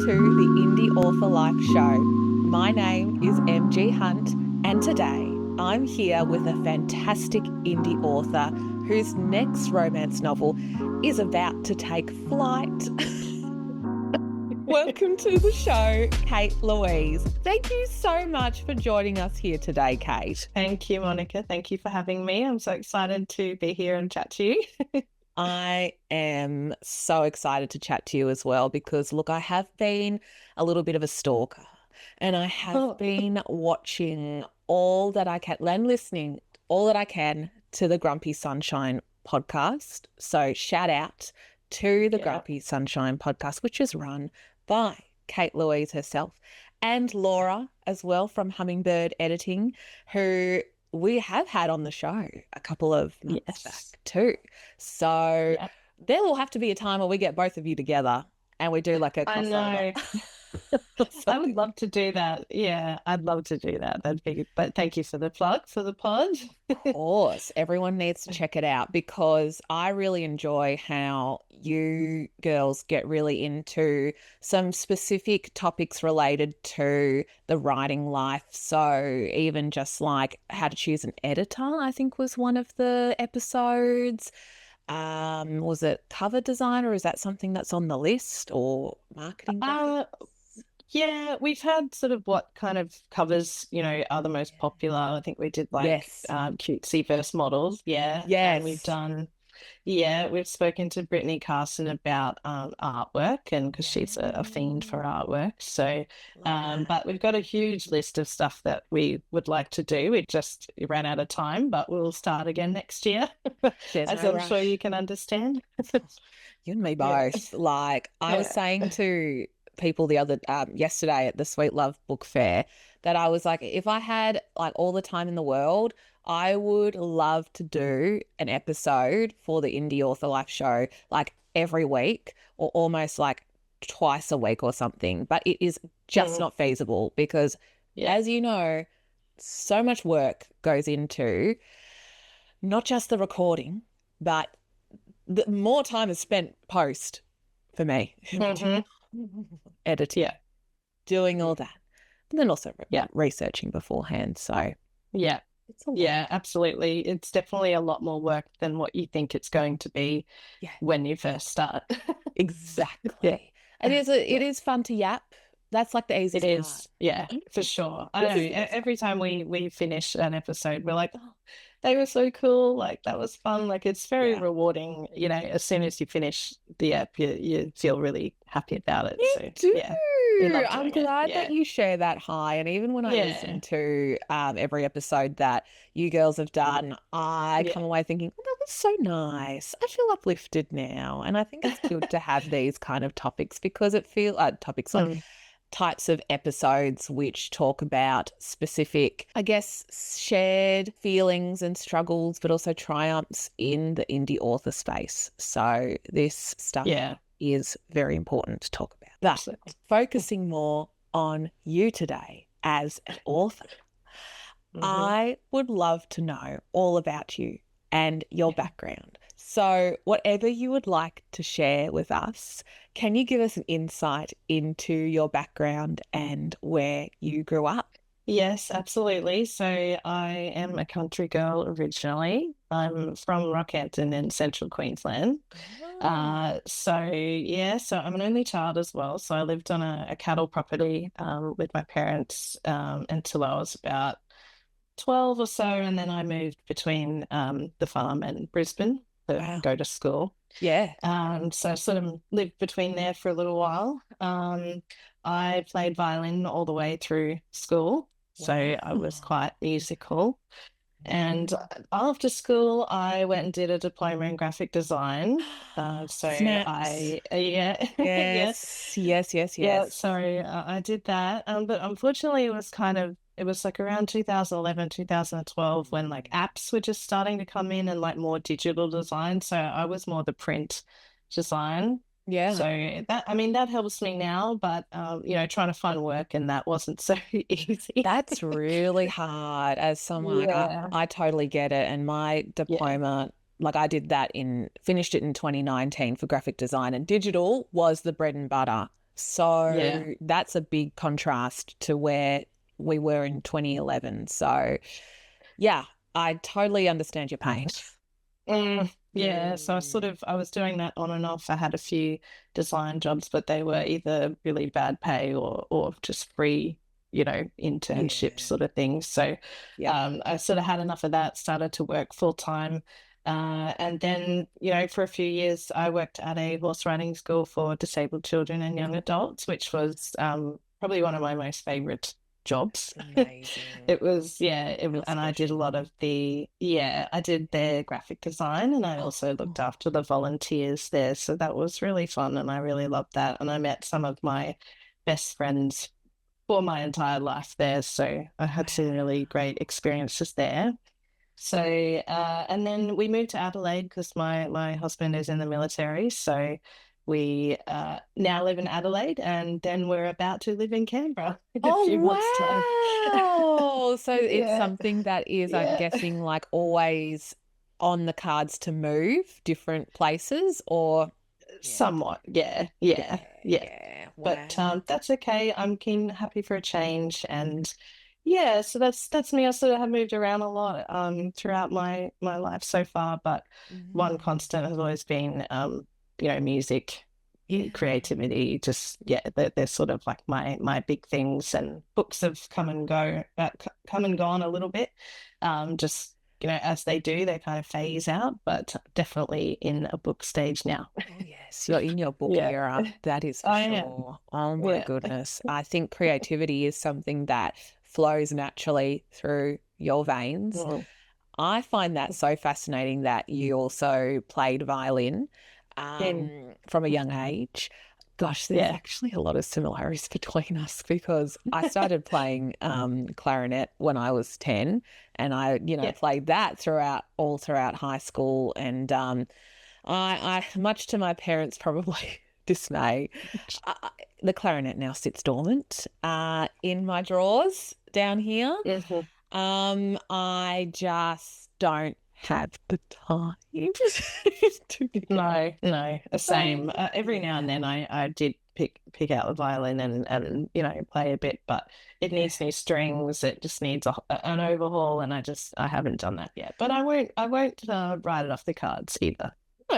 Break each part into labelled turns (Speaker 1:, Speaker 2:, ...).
Speaker 1: to the Indie Author Life Show. My name is MG Hunt, and today I'm here with a fantastic indie author whose next romance novel is about to take flight. Welcome to the show, Kate Louise. Thank you so much for joining us here today, Kate.
Speaker 2: Thank you, Monica. Thank you for having me. I'm so excited to be here and chat to you.
Speaker 1: I am so excited to chat to you as well because, look, I have been a little bit of a stalker and I have been watching all that I can and listening all that I can to the Grumpy Sunshine podcast. So shout out to the Grumpy Sunshine podcast, which is run by Kate Louise herself and Laura as well from Hummingbird Editing, who we have had on the show a couple of months back too. So there will have to be a time where we get both of you together and we do like a crossover.
Speaker 2: I know. I would love to do that. Yeah, I'd love to do that. That'd be good. But thank you for the plug for the pod.
Speaker 1: Of course, everyone needs to check it out because I really enjoy how you girls get really into some specific topics related to the writing life. So even just like how to choose an editor, I think was one of the episodes. Was it cover design or is that something that's on the list or marketing?
Speaker 2: Yeah, we've had sort of what kind of covers, are the most popular. I think we did like cutesy verse models. Yeah.
Speaker 1: Yes.
Speaker 2: And we've spoken to Brittany Carson about artwork and because she's a fiend for artwork. So, but we've got a huge list of stuff that we would like to do. We just ran out of time, but we'll start again next year, as I'm sure you can understand.
Speaker 1: You and me both. Yeah. Like I was saying to people the other yesterday at the Sweet Love Book Fair that I was like, if I had like all the time in the world, I would love to do an episode for the Indie Author Life show like every week or almost like twice a week or something. But it is just not feasible because, as you know, so much work goes into not just the recording, but the more time is spent post for me. Editing, doing all that, and then also researching beforehand. So
Speaker 2: absolutely. It's definitely a lot more work than what you think it's going to be when you first start.
Speaker 1: Exactly. It is fun to yap. That's like the easiest part.
Speaker 2: It is, yeah, for sure. I know. Every time we finish an episode, we're like, oh, they were so cool. Like that was fun. Like it's very rewarding. As soon as you finish the app, you feel really happy about it.
Speaker 1: You do. I'm glad that you share that high. And even when I listen to every episode that you girls have done, I come away thinking, oh, that was so nice. I feel uplifted now. And I think it's good to have these kind of topics because it feels types of episodes which talk about specific, I guess, shared feelings and struggles, but also triumphs in the indie author space. So this stuff is very important to talk about. But focusing more on you today as an author, I would love to know all about you and your background. So whatever you would like to share with us, can you give us an insight into your background and where you grew up?
Speaker 2: Yes, absolutely. So I am a country girl originally. I'm from Rockhampton in central Queensland. So I'm an only child as well. So I lived on a cattle property with my parents until I was about 12 or so. And then I moved between the farm and Brisbane to go to school.
Speaker 1: Yeah.
Speaker 2: So I sort of lived between there for a little while. I played violin all the way through school. So I was quite musical. And after school, I went and did a diploma in graphic design.
Speaker 1: Yes.
Speaker 2: Yeah, sorry, I did that. But unfortunately, it was like around 2011, 2012 when like apps were just starting to come in and like more digital design. So I was more the print design.
Speaker 1: Yeah.
Speaker 2: So that helps me now, but trying to find work and that wasn't so easy.
Speaker 1: That's really hard as someone, I totally get it. And my diploma, like I did that finished it in 2019 for graphic design, and digital was the bread and butter So that's a big contrast to where we were in 2011. So yeah, I totally understand your pain.
Speaker 2: Yeah, so I was doing that on and off. I had a few design jobs, but they were either really bad pay or just free, internship sort of things. So I sort of had enough of that, started to work full time. And then, for a few years, I worked at a horse riding school for disabled children and young adults, which was probably one of my most favorite jobs.
Speaker 1: Amazing.
Speaker 2: It was, and I did a lot of I did their graphic design, and I also looked after the volunteers there. So that was really fun, and I really loved that. And I met some of my best friends for my entire life there. So I had some really great experiences there. So, and then we moved to Adelaide because my husband is in the military. So we now live in Adelaide, and then we're about to live in Canberra in a few months' time.
Speaker 1: Oh, so it's something that is, I'm guessing, like always on the cards to move different places, or
Speaker 2: somewhat, yeah. But that's okay. I'm happy for a change, and so that's me. I sort of have moved around a lot throughout my life so far, but one constant has always been music, creativity. Just they're sort of like my big things. And books have come and gone a little bit. Just as they do, they kind of phase out, but definitely in a book stage now.
Speaker 1: Oh, yes, you're in your book era. That is for sure. Oh my goodness. I think creativity is something that flows naturally through your veins. I find that so fascinating that you also played violin from a young age. Gosh, there's actually a lot of similarities between us, because I started playing clarinet when I was 10, and I, played that all throughout high school. And I much to my parents' probably dismay, the clarinet now sits dormant in my drawers down here. I just don't have the time to
Speaker 2: no, same. Every now and then I did pick out the violin and play a bit, but it needs new strings. It just needs an overhaul, and I haven't done that yet. But I won't write it off the cards either.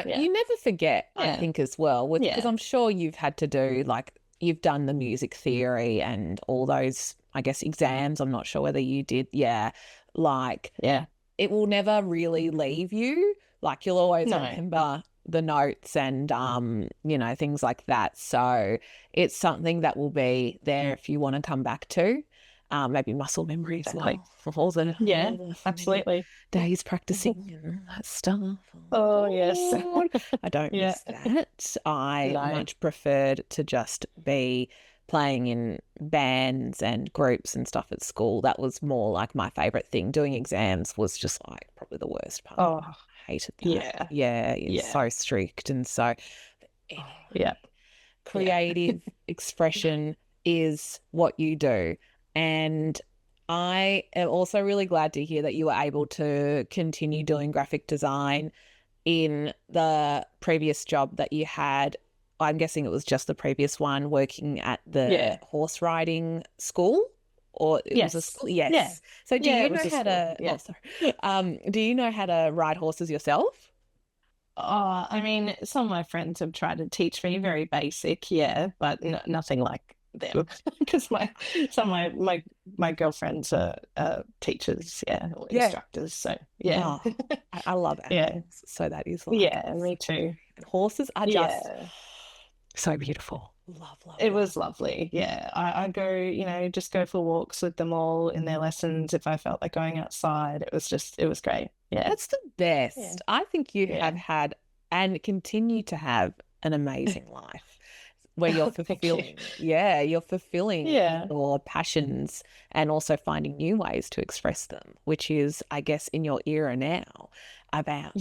Speaker 1: You never forget, I think, as well, because I'm sure you've had to do, like, you've done the music theory and all those, I guess, exams. I'm not sure whether you did. It will never really leave you. Like, you'll always remember the notes and, things like that. So it's something that will be there if you want to come back to. Maybe muscle memory as well. All the
Speaker 2: absolutely.
Speaker 1: days practicing and that stuff.
Speaker 2: Oh, yes.
Speaker 1: I don't miss that. I much preferred to just be playing in bands and groups and stuff at school. That was more like my favorite thing. Doing exams was just like probably the worst part. I hated that. It's so strict. And so anyway, creative expression is what you do. And I am also really glad to hear that you were able to continue doing graphic design in the previous job that you had. I'm guessing it was just the previous one, working at the horse riding school, or it was a school. Yes. Yeah. So do you know how to? Do you know how to ride horses yourself?
Speaker 2: I mean, some of my friends have tried to teach me, very basic, but nothing like them, because my girlfriends are teachers, or instructors. So
Speaker 1: I love animals. So that is like
Speaker 2: me too.
Speaker 1: Horses are just so beautiful. Love.
Speaker 2: It was lovely. I go, just go for walks with them all in their lessons if I felt like going outside. It was great.
Speaker 1: That's the best. I think you have had and continue to have an amazing life, where you're fulfilling. You're fulfilling your passions and also finding new ways to express them, which is, I guess, in your era now about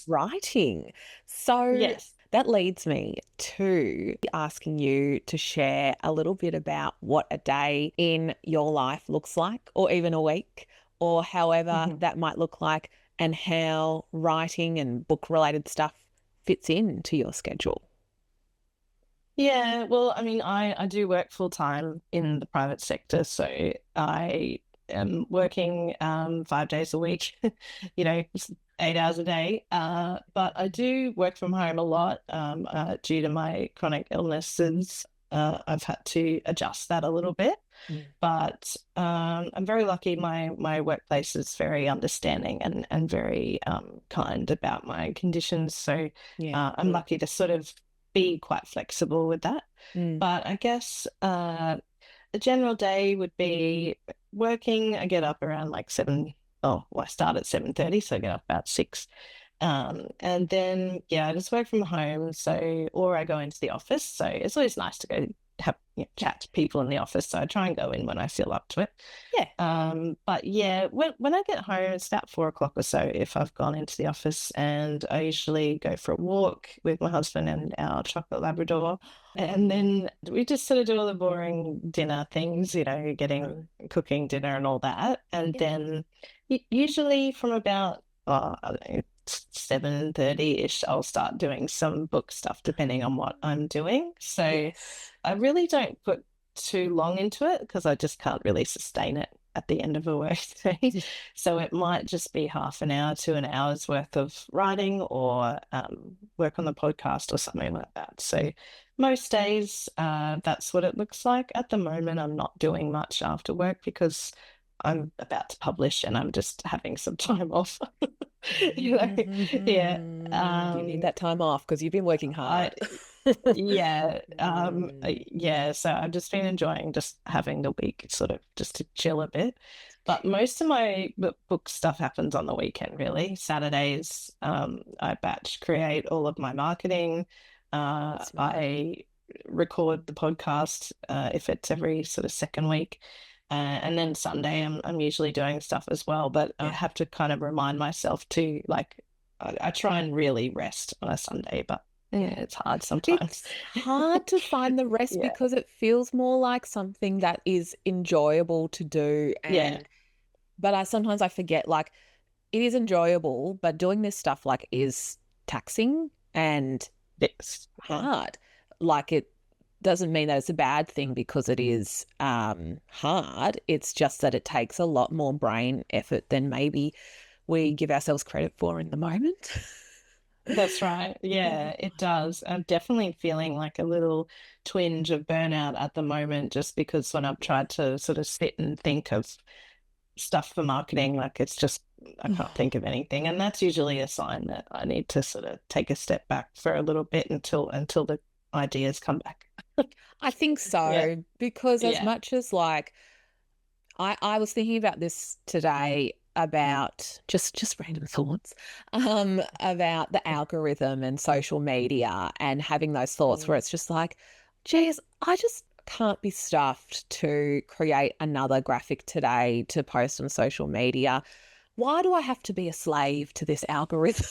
Speaker 1: writing. So that leads me to asking you to share a little bit about what a day in your life looks like, or even a week, or however that might look like, and how writing and book-related stuff fits into your schedule.
Speaker 2: Yeah, well, I mean, I do work full time in the private sector, so I am working 5 days a week, 8 hours a day. But I do work from home a lot due to my chronic illnesses. I've had to adjust that a little bit,
Speaker 1: Mm.
Speaker 2: but I'm very lucky. My workplace is very understanding and very kind about my conditions. So
Speaker 1: Yeah.
Speaker 2: I'm lucky to sort of be quite flexible with that.
Speaker 1: Mm.
Speaker 2: But I guess a general day would be working. I get up around like 7. Oh, well, I start at 7:30, so I get up about 6. And then I just work from home. So, or I go into the office. So it's always nice to go have chat to people in the office. So I try and go in when I feel up to it.
Speaker 1: Yeah.
Speaker 2: But yeah, when I get home, it's about 4 o'clock or so if I've gone into the office, and I usually go for a walk with my husband and our chocolate Labrador. And then we just sort of do all the boring dinner things, getting cooking dinner and all that. And then usually from about, I don't know, 7:30-ish, I'll start doing some book stuff depending on what I'm doing. So
Speaker 1: Yes.
Speaker 2: I really don't put too long into it because I just can't really sustain it at the end of a work day. So it might just be half an hour to an hour's worth of writing or work on the podcast or something like that. So most days, that's what it looks like. At the moment, I'm not doing much after work because I'm about to publish and I'm just having some time off. Yeah.
Speaker 1: You need that time off because you've been working
Speaker 2: I
Speaker 1: hard.
Speaker 2: yeah,
Speaker 1: Mm.
Speaker 2: yeah. So I've just been enjoying just having the week sort of just to chill a bit. But most of my book stuff happens on the weekend, really. Saturdays, I batch create all of my marketing.
Speaker 1: Smart.
Speaker 2: I record the podcast if it's every sort of second week. And then Sunday, I'm usually doing stuff as well. But I
Speaker 1: Yeah.
Speaker 2: have to kind of remind myself to like, I try and really rest on a Sunday, but yeah, it's hard sometimes.
Speaker 1: It's hard to find the rest
Speaker 2: Yeah.
Speaker 1: because it feels more like something that is enjoyable to do.
Speaker 2: Yeah.
Speaker 1: But sometimes I forget, like, it is enjoyable, but doing this stuff like is taxing and
Speaker 2: Yes. Yeah.
Speaker 1: hard. Like, it doesn't mean that it's a bad thing because it is hard. It's just that it takes a lot more brain effort than maybe we give ourselves credit for in the moment.
Speaker 2: That's right. Yeah, it does. I'm definitely feeling like a little twinge of burnout at the moment, just because when I've tried to sort of sit and think of stuff for marketing, like it's just, I can't think of anything. And that's usually a sign that I need to sort of take a step back for a little bit until the ideas come back.
Speaker 1: I think
Speaker 2: Yeah.
Speaker 1: so, because as
Speaker 2: Yeah.
Speaker 1: much as like I was thinking about this today about just random thoughts about the algorithm and social media and having those thoughts where
Speaker 2: Mm.
Speaker 1: it's just like, geez, I just can't be stuffed to create another graphic today to post on social media. Why do I have to be a slave to this algorithm?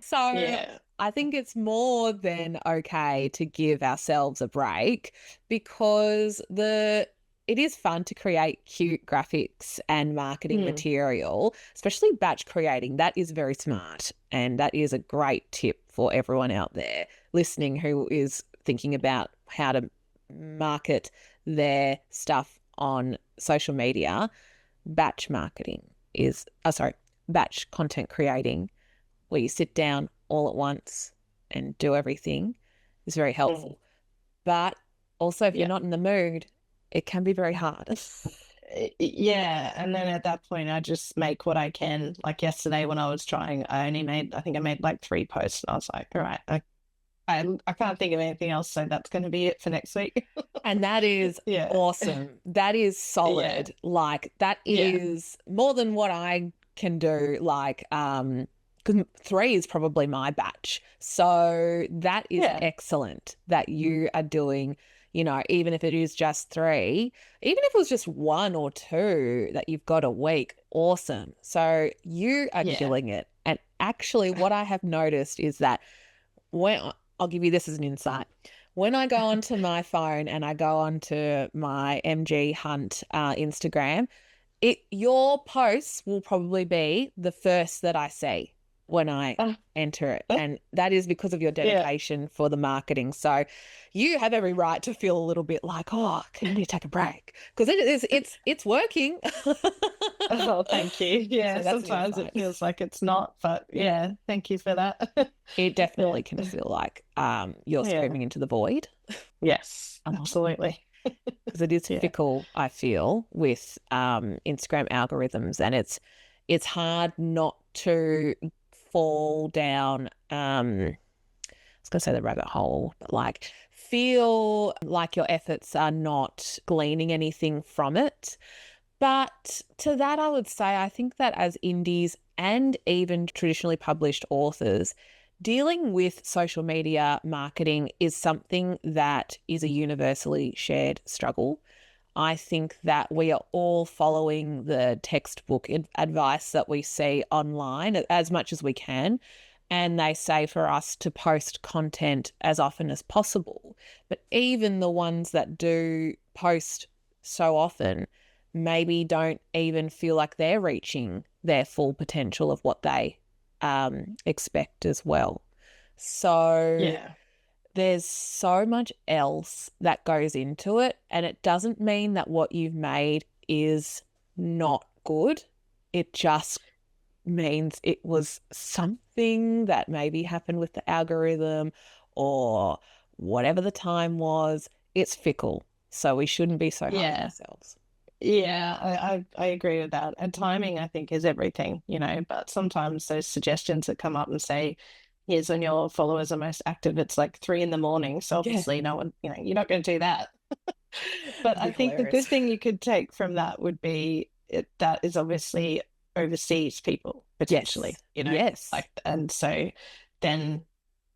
Speaker 1: So
Speaker 2: Yeah.
Speaker 1: I think it's more than okay to give ourselves a break because it is fun to create cute graphics and marketing
Speaker 2: Mm.
Speaker 1: material, especially batch creating. That is very smart. And that is a great tip for everyone out there listening who is thinking about how to market their stuff on social media. Batch marketing is, sorry, batch content creating where you sit down all at once and do everything is very
Speaker 2: Mm.
Speaker 1: helpful. But also, if you're
Speaker 2: Yeah.
Speaker 1: not in the mood, it can be very hard.
Speaker 2: Yeah, and then at that point, I just make what I can. Like yesterday, when I was trying, I think I made like 3 posts, and I was like, all right, I can't think of anything else, so that's going to be it for next week.
Speaker 1: And that is
Speaker 2: Yeah,
Speaker 1: awesome. That is
Speaker 2: yeah,
Speaker 1: solid. Like that
Speaker 2: yeah,
Speaker 1: is more than what I can do. Like, 'cause 3 is probably my batch. So that is
Speaker 2: yeah,
Speaker 1: excellent that you are doing, even if it is just 3, even if it was just 1 or 2 that you've got a week, awesome. So you are
Speaker 2: yeah.
Speaker 1: killing it. And actually, what I have noticed is that when I'll give you this as an insight. When I go onto my phone and I go onto my MG Hunt Instagram, your posts will probably be the first that I see. when I enter it. And that is because of your dedication for the marketing. So you have every right to feel a little bit like, oh, can I need to take a break? Because it's working.
Speaker 2: Oh, thank you. Yeah,
Speaker 1: So that's
Speaker 2: sometimes it feels like it's not, but yeah, thank you for that.
Speaker 1: It definitely can feel like you're screaming into the void.
Speaker 2: Yes, absolutely.
Speaker 1: Because it is fickle, I feel, with Instagram algorithms, and it's hard not to fall down I was gonna say the rabbit hole, but like feel like your efforts are not gleaning anything from it. But to that, I would say I think that as indies and even traditionally published authors, dealing with social media marketing is something that is a universally shared struggle. I think that we are all following the textbook advice that we see online as much as we can. And they say for us to post content as often as possible. But even the ones that do post so often maybe don't even feel like they're reaching their full potential of what they expect as well. So there's so much else that goes into it, and it doesn't mean that what you've made is not good. It just means it was something that maybe happened with the algorithm or whatever the time was. It's fickle, so we shouldn't be so hard on ourselves.
Speaker 2: Yeah, I agree with that. And timing, I think, is everything, but sometimes those suggestions that come up and say, here's when your followers are most active, it's like 3 a.m. So obviously no one, you're not going to do that. But I think the good thing you could take from that would be that is obviously overseas people potentially, and so then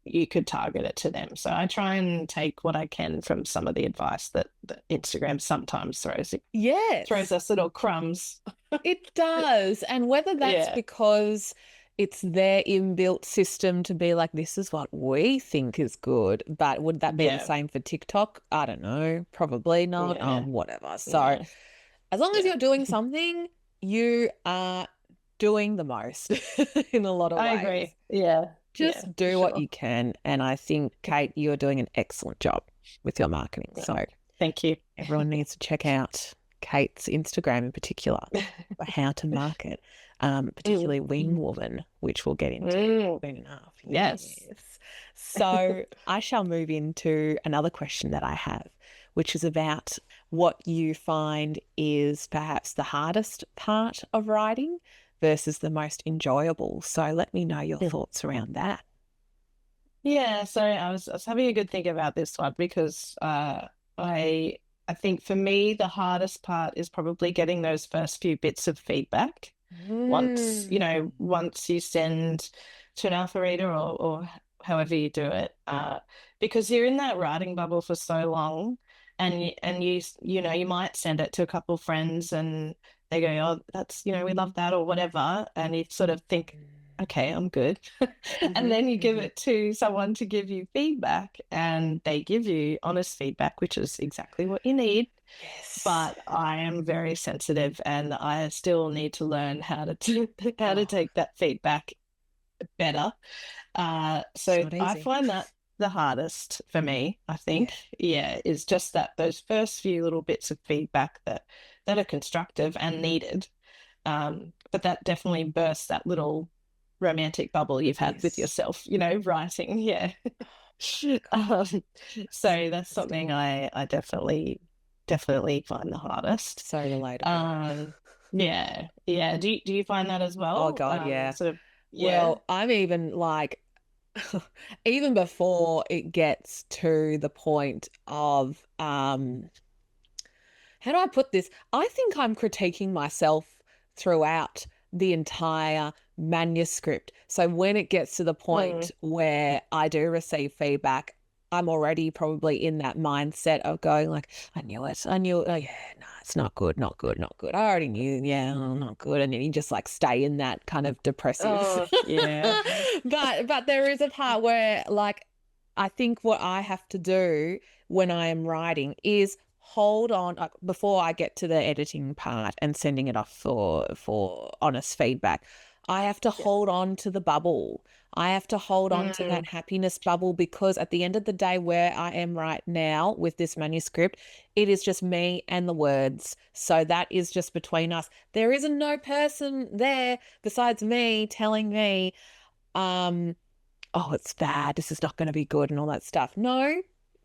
Speaker 2: you could target it to them. So I try and take what I can from some of the advice that Instagram sometimes throws us little crumbs.
Speaker 1: It does. And whether that's because it's their inbuilt system to be like, this is what we think is good, but would that be the same for TikTok? I don't know. Probably not. Whatever. So as long as you're doing something, you are doing the most in a lot of ways.
Speaker 2: I agree. Yeah.
Speaker 1: Just do what you can. And I think, Kate, you're doing an excellent job with your marketing. So
Speaker 2: thank you.
Speaker 1: Everyone needs to check out Kate's Instagram in particular for how to market, particularly Wing Woman, which we'll get into soon enough.
Speaker 2: Yes.
Speaker 1: So I shall move into another question that I have, which is about what you find is perhaps the hardest part of writing versus the most enjoyable. So let me know your thoughts around that.
Speaker 2: Yeah, so I was having a good think about this one because I think for me the hardest part is probably getting those first few bits of feedback. Once you send to an alpha reader or however you do it, because you're in that writing bubble for so long, and you might send it to a couple of friends and they go, oh, that's, we love that or whatever. And you sort of think, okay, I'm good. And then you give it to someone to give you feedback and they give you honest feedback, which is exactly what you need.
Speaker 1: Yes.
Speaker 2: But I am very sensitive and I still need to learn how to take that feedback better. So I find that the hardest for me, I think, is just those first few little bits of feedback that are constructive and needed. But that definitely bursts that little romantic bubble you've had with yourself, writing. Yeah. So that's something I definitely find the hardest.
Speaker 1: So relatable.
Speaker 2: Yeah. Do you find that as well?
Speaker 1: Oh God, yeah. Well, I'm even like, even before it gets to the point of, how do I put this? I think I'm critiquing myself throughout the entire manuscript. So when it gets to the point where I do receive feedback, I'm already probably in that mindset of going like, I knew it. Oh yeah, no, it's not good. I already knew, not good. And then you just like stay in that kind of depressive.
Speaker 2: Oh, yeah.
Speaker 1: But there is a part where like, I think what I have to do when I am writing is hold on, like, before I get to the editing part and sending it off for honest feedback. I have to
Speaker 2: Yeah.
Speaker 1: hold on to the bubble. I have to hold on to
Speaker 2: Mm.
Speaker 1: that happiness bubble because at the end of the day, where I am right now with this manuscript, it is just me and the words. So that is just between us. There isn't no person there besides me telling me, oh, it's bad. This is not going to be good and all that stuff. No,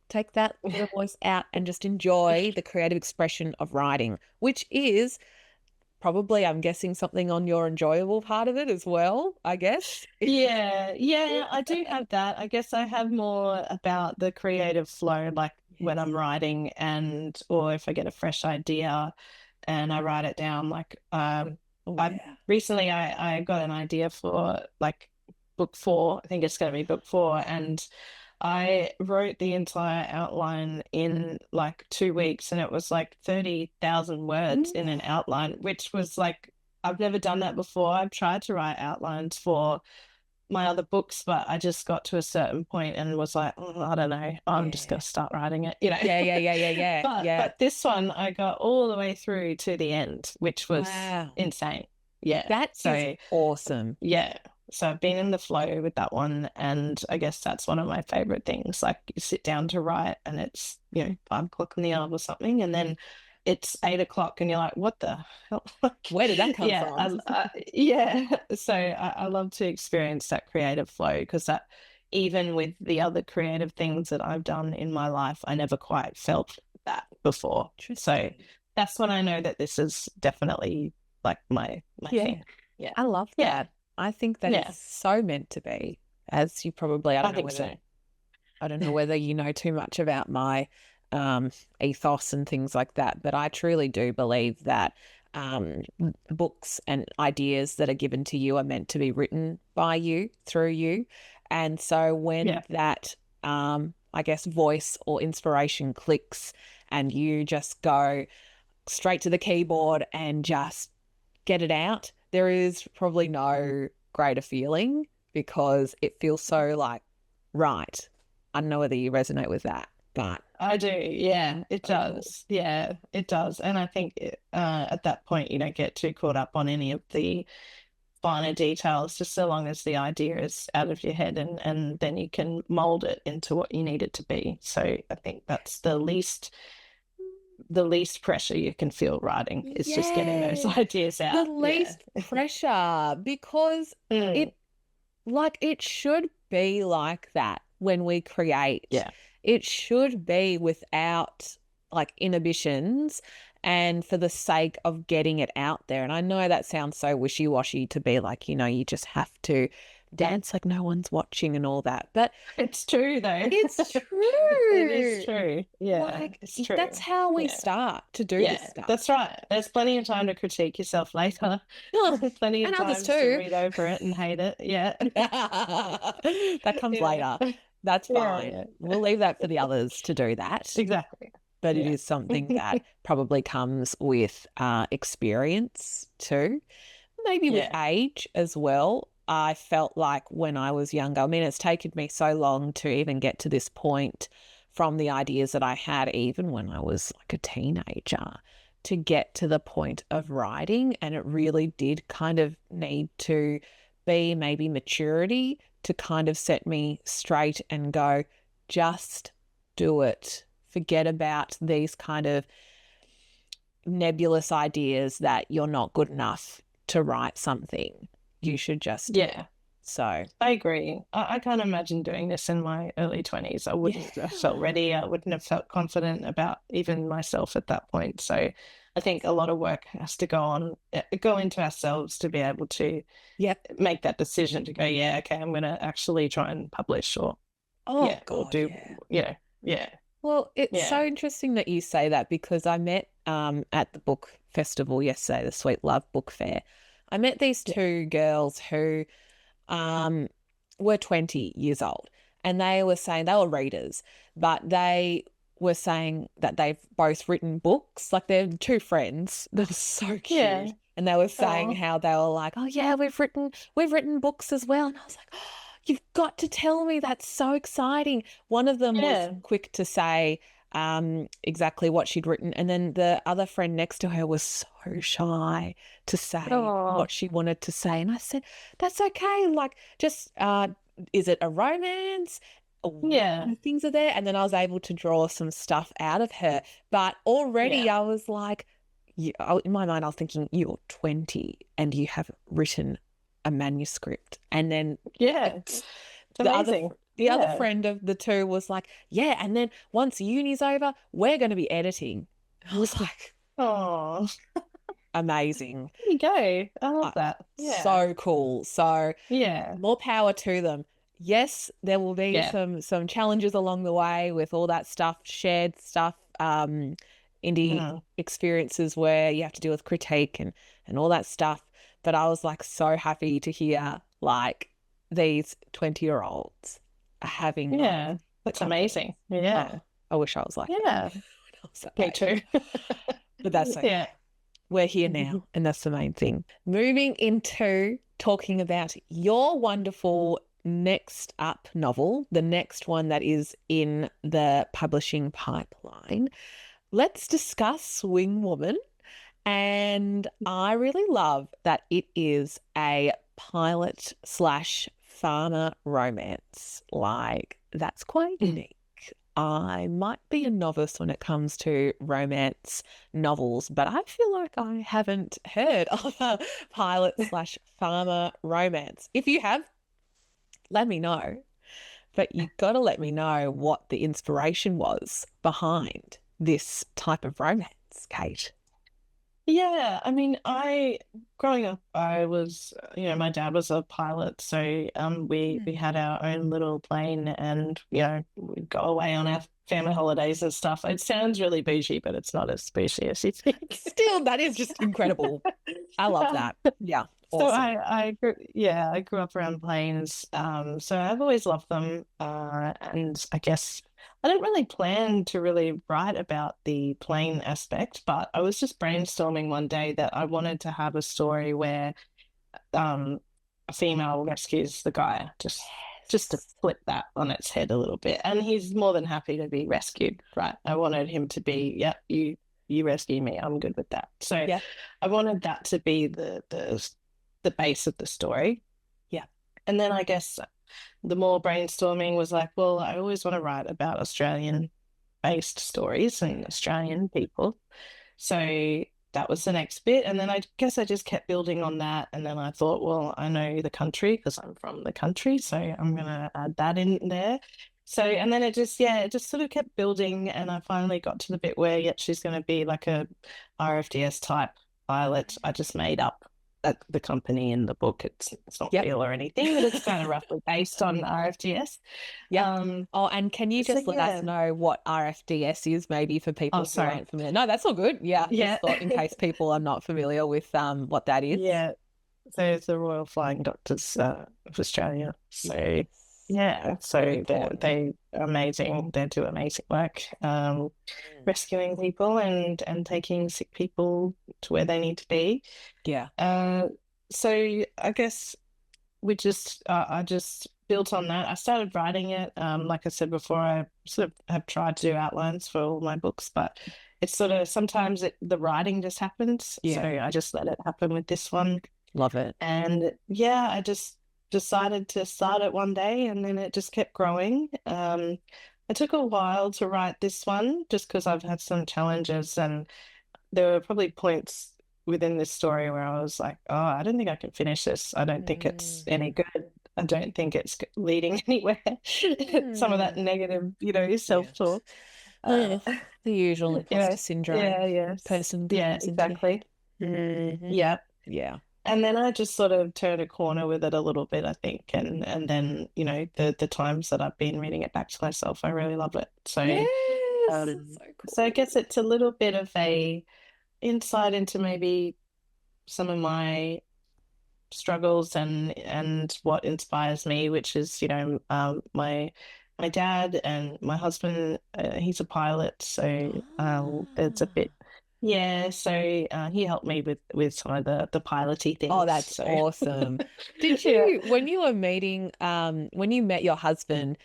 Speaker 1: take that little voice out and just enjoy the creative expression of writing, which is probably, I'm guessing, something on your enjoyable part of it as well, I guess.
Speaker 2: Yeah, I do have that. I guess I have more about the creative flow, like when I'm writing or if I get a fresh idea and I write it down. Like
Speaker 1: Oh,
Speaker 2: I
Speaker 1: yeah.
Speaker 2: recently I got an idea for like book 4. I think it's going to be book 4, and I wrote the entire outline in like 2 weeks, and it was like 30,000 words in an outline, which was like, I've never done that before. I've tried to write outlines for my other books, but I just got to a certain point and was like, oh, I don't know, I'm just
Speaker 1: Yeah.
Speaker 2: going to start writing it, you know.
Speaker 1: Yeah.
Speaker 2: But this one I got all the way through to the end, which was
Speaker 1: Wow.
Speaker 2: insane. Yeah.
Speaker 1: That is
Speaker 2: So
Speaker 1: awesome.
Speaker 2: yeah. So I've been in the flow with that one, and I guess that's one of my favorite things. Like you sit down to write and it's, 5 o'clock in the hour or something, and then it's 8 o'clock and you're like, what the hell?
Speaker 1: Where did that come
Speaker 2: Yeah,
Speaker 1: from?
Speaker 2: yeah. So I love to experience that creative flow, because that, even with the other creative things that I've done in my life, I never quite felt that before. So that's when I know that this is definitely like my
Speaker 1: Yeah.
Speaker 2: thing. Yeah.
Speaker 1: I love
Speaker 2: Yeah.
Speaker 1: that. I think that
Speaker 2: Yeah.
Speaker 1: is so meant to be. As you probably,
Speaker 2: I think so.
Speaker 1: I don't know whether you know too much about my ethos and things like that, but I truly do believe that books and ideas that are given to you are meant to be written by you, through you. And so when that, I guess, voice or inspiration clicks and you just go straight to the keyboard and just get it out, there is probably no greater feeling because it feels so like right. I don't know whether you resonate with that, but
Speaker 2: I do. Yeah, it does. Yeah, it does. And I think at that point, you don't get too caught up on any of the finer details, just so long as the idea is out of your head, and then you can mold it into what you need it to be. So I think that's the least pressure you can feel writing, is just getting those ideas out.
Speaker 1: The least pressure, because it should be like that when we create.
Speaker 2: Yeah.
Speaker 1: It should be without like inhibitions and for the sake of getting it out there. And I know that sounds so wishy-washy to be like, you just have to dance like no one's watching and all that. But
Speaker 2: it's true though.
Speaker 1: It's true.
Speaker 2: It is true. Yeah.
Speaker 1: Like,
Speaker 2: it's true.
Speaker 1: That's how we start to do this stuff.
Speaker 2: That's right. There's plenty of time to critique yourself later. Plenty of time to read over it and hate it. Yeah.
Speaker 1: That comes later. That's fine.
Speaker 2: Yeah.
Speaker 1: We'll leave that for the others to do that.
Speaker 2: Exactly.
Speaker 1: But it is something that probably comes with experience too. Maybe with age as well. I felt like when I was younger, I mean, it's taken me so long to even get to this point from the ideas that I had, even when I was like a teenager, to get to the point of writing. And it really did kind of need to be maybe maturity to kind of set me straight and go, just do it. Forget about these kind of nebulous ideas that you're not good enough to write something. You should just So
Speaker 2: I agree. I can't imagine doing this in my early 20s. I wouldn't have felt ready. I wouldn't have felt confident about even myself at that point. So I think a lot of work has to go into ourselves to be able to make that decision to go, okay, I'm going to actually try and publish or
Speaker 1: Well, it's so interesting that you say that, because I met at the book festival yesterday, the Sweet Love Book Fair. I met these two girls who were 20 years old, and they were saying they were readers, but they were saying that they've both written books. Like, they're two friends that are so cute. Yeah. And they were saying how they were like, oh yeah, we've written books as well. And I was like, oh, you've got to tell me, that's so exciting. One of them was quick to say, exactly what she'd written. And then the other friend next to her was so shy to say
Speaker 2: Oh,
Speaker 1: what she wanted to say. And I said, that's okay. Like, just, is it a romance? What
Speaker 2: yeah,
Speaker 1: kind of things are there? And then I was able to draw some stuff out of her. But already
Speaker 2: yeah,
Speaker 1: I was like, in my mind, I was thinking, you're 20 and you have written a manuscript. And then
Speaker 2: yeah. It's
Speaker 1: the other
Speaker 2: amazing.
Speaker 1: the other
Speaker 2: Yeah.
Speaker 1: friend of the two was like, yeah, and then once uni's over, we're going to be editing. I was like,
Speaker 2: Oh,
Speaker 1: amazing.
Speaker 2: there you go. I love that. Yeah.
Speaker 1: So cool. So
Speaker 2: Yeah.
Speaker 1: more power to them. Yes, there will be
Speaker 2: Yeah.
Speaker 1: some challenges along the way with all that stuff, shared stuff, indie
Speaker 2: Mm.
Speaker 1: experiences where you have to deal with critique and all that stuff. But I was like so happy to hear like these 20-year-olds are having like
Speaker 2: Yeah. That's
Speaker 1: confidence.
Speaker 2: amazing.
Speaker 1: Oh,
Speaker 2: Yeah.
Speaker 1: I wish I was like that
Speaker 2: Yeah.
Speaker 1: when I was that
Speaker 2: Me
Speaker 1: age.
Speaker 2: too.
Speaker 1: But that's
Speaker 2: Yeah.
Speaker 1: okay. We're here now, and that's the main thing. Moving into talking about your wonderful next up novel, the next one that is in the publishing pipeline. Let's discuss Swing Woman. And I really love that it is a pilot slash farmer romance. Like, that's quite unique. I might be a novice when it comes to romance novels, but I feel like I haven't heard of a pilot slash farmer romance. If you have, let me know. But you got to let me know what the inspiration was behind this type of romance, Kate.
Speaker 2: Yeah, I mean, growing up, I was, my dad was a pilot, so we had our own little plane, and we'd go away on our family holidays and stuff. It sounds really bougie, but it's not as bougie as you think.
Speaker 1: Still, that is just incredible. I love that. Yeah,
Speaker 2: So
Speaker 1: awesome.
Speaker 2: I grew up around planes. So I've always loved them. And I guess I didn't really plan to really write about the plane aspect, but I was just brainstorming one day that I wanted to have a story where um a female rescues the guy, just to flip that on its head a little bit. And he's more than happy to be rescued, right? I wanted him to be, yeah, you rescue me, I'm good with that. So
Speaker 1: Yeah,
Speaker 2: I wanted that to be the base of the story.
Speaker 1: yeah.
Speaker 2: And then I guess the more brainstorming was like, well, I always want to write about Australian based stories and Australian people. So that was the next bit. And then I guess I just kept building on that. And then I thought, well, I know the country because I'm from the country. So I'm going to add that in there. So, and then it just sort of kept building. And I finally got to the bit where, yeah, she's going to be like a RFDS type pilot. I just made up the company in the book. It's not
Speaker 1: Yep.
Speaker 2: real or anything, but it's kind of roughly based on RFDS.
Speaker 1: Yeah. Oh, and can you just let us know what RFDS is, maybe for people who aren't familiar? No, that's all good. Yeah,
Speaker 2: Yeah.
Speaker 1: just thought in case people are not familiar with what that is.
Speaker 2: Yeah. So it's the Royal Flying Doctors of Australia. So
Speaker 1: Yes.
Speaker 2: yeah, so they're amazing. They do amazing work, rescuing people and taking sick people to where they need to be.
Speaker 1: Yeah.
Speaker 2: So I guess I just built on that. I started writing it. Like I said before, I sort of have tried to do outlines for all my books, but it's sort of sometimes the writing just happens.
Speaker 1: Yeah.
Speaker 2: So I just let it happen with this one.
Speaker 1: Love it.
Speaker 2: And yeah, I just decided to start it one day, and then it just kept growing. It took a while to write this one just because I've had some challenges, and there were probably points within this story where I was like, oh, I don't think I can finish this. I don't think it's any good. I don't think it's leading anywhere. Some of that negative, self-talk.
Speaker 1: The usual imposter syndrome.
Speaker 2: Yeah,
Speaker 1: Person.
Speaker 2: yeah, exactly. Yeah.
Speaker 1: Yeah.
Speaker 2: And then I just sort of turned a corner with it a little bit, I think. And then, the times that I've been reading it back to myself, I really love it. So,
Speaker 1: Yes, so cool.
Speaker 2: so I guess it's a little bit of a insight into maybe some of my struggles and what inspires me, which is, my dad and my husband, he's a pilot. So it's a bit. Yeah, so he helped me with some of the piloty things.
Speaker 1: Oh, that's awesome. Did you, when you were meeting, when you met your husband,